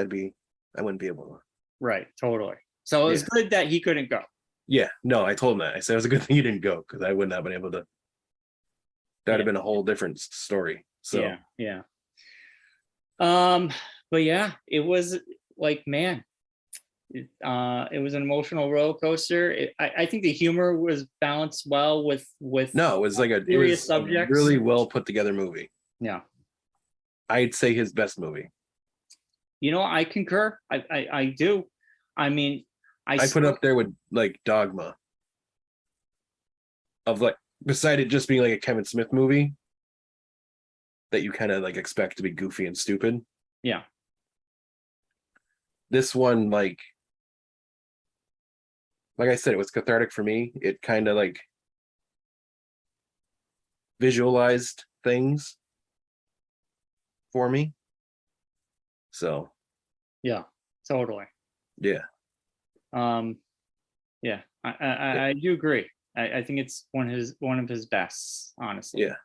I wouldn't be able to. Right, totally. So it was good that he couldn't go. Yeah, no, I told him that. I said it was a good thing you didn't go because I wouldn't have been able to. That'd have been a whole different story. So yeah. But yeah, it was like, man, it was an emotional roller coaster. I think the humor was balanced well with no, it was like a really well put together movie. Yeah, I'd say his best movie. I concur. I do. I mean, I put it up there with like Dogma. Of like beside it just being like a Kevin Smith movie that you kind of like expect to be goofy and stupid. Yeah. This one, like I said, it was cathartic for me. It kind of like visualized things for me. So Yeah, totally. yeah. Yeah, I do agree. I think it's one of his bests, honestly. Yeah.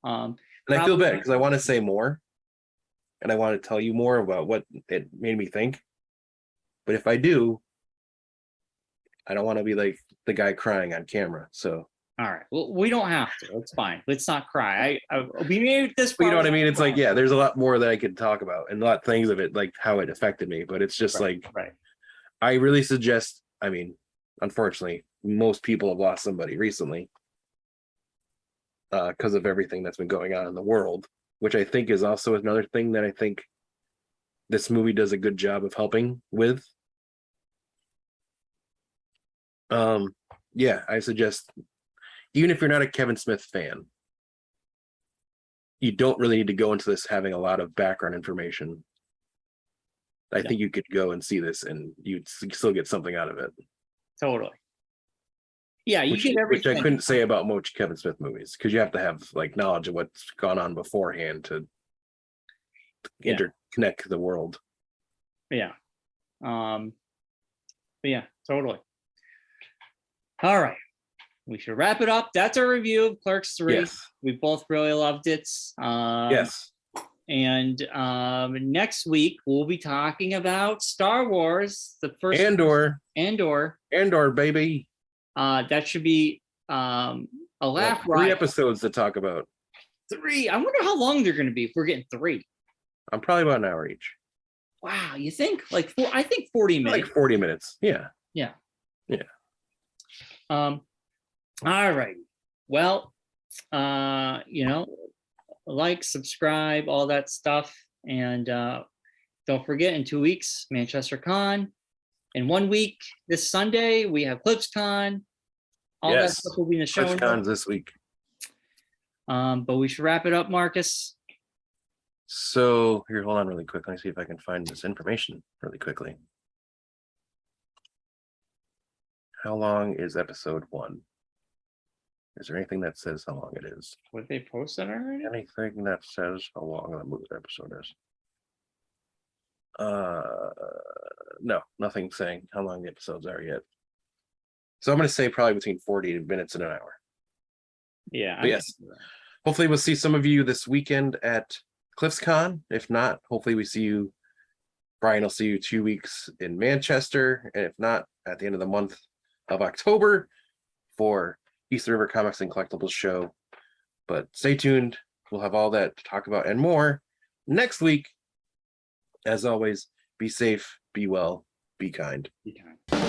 Um, And I feel bad because I want to say more and I want to tell you more about what it made me think. But if I do, I don't want to be like the guy crying on camera. So all right. Well, we don't have to. It's fine. Let's not cry. We made this. you know what I mean? It's like, yeah, there's a lot more that I could talk about and a lot of things of it, like how it affected me. But it's just right, like, right. I really suggest, I mean, unfortunately, most people have lost somebody recently because of everything that's been going on in the world, which I think is also another thing that I think this movie does a good job of helping with. Yeah, I suggest, even if you're not a Kevin Smith fan, you don't really need to go into this having a lot of background information. I think you could go and see this and you'd still get something out of it. Totally. Yeah, you get Which everything. I couldn't say about most Kevin Smith movies because you have to have like knowledge of what's gone on beforehand to interconnect the world. Yeah. But yeah, totally. All right. We should wrap it up. That's our review of Clerks 3. Yes. We both really loved it. Yes. And next week we'll be talking about Star Wars, the first Andor, baby. That should be a laugh. Three episodes to talk about. 3. I wonder how long they're going to be if we're getting 3. I'm probably about an hour each. Wow, you think like I think 40 minutes. Like 40 minutes. Yeah. Yeah. Yeah. All right. Well, like, subscribe, all that stuff. And don't forget, in 2 weeks, Manchester Con. In 1 week, this Sunday, we have ClipsCon. All that stuff will be in the show notes. ClipsCon's this week. But we should wrap it up, Marcus. So here, hold on really quick. Let me see if I can find this information really quickly. How long is episode 1? Is there anything that says how long it is? Would they post that already? Anything that says how long the movie episode is? No, nothing saying how long the episodes are yet. So I'm going to say probably between 40 minutes and an hour. Yeah. But yes, hopefully we'll see some of you this weekend at CliffsCon. If not, hopefully we see you. Brian will see you 2 weeks in Manchester, and if not, at the end of the month of October for East River Comics and Collectibles show. But stay tuned. We'll have all that to talk about and more next week. As always, be safe, be well, be kind. Be kind.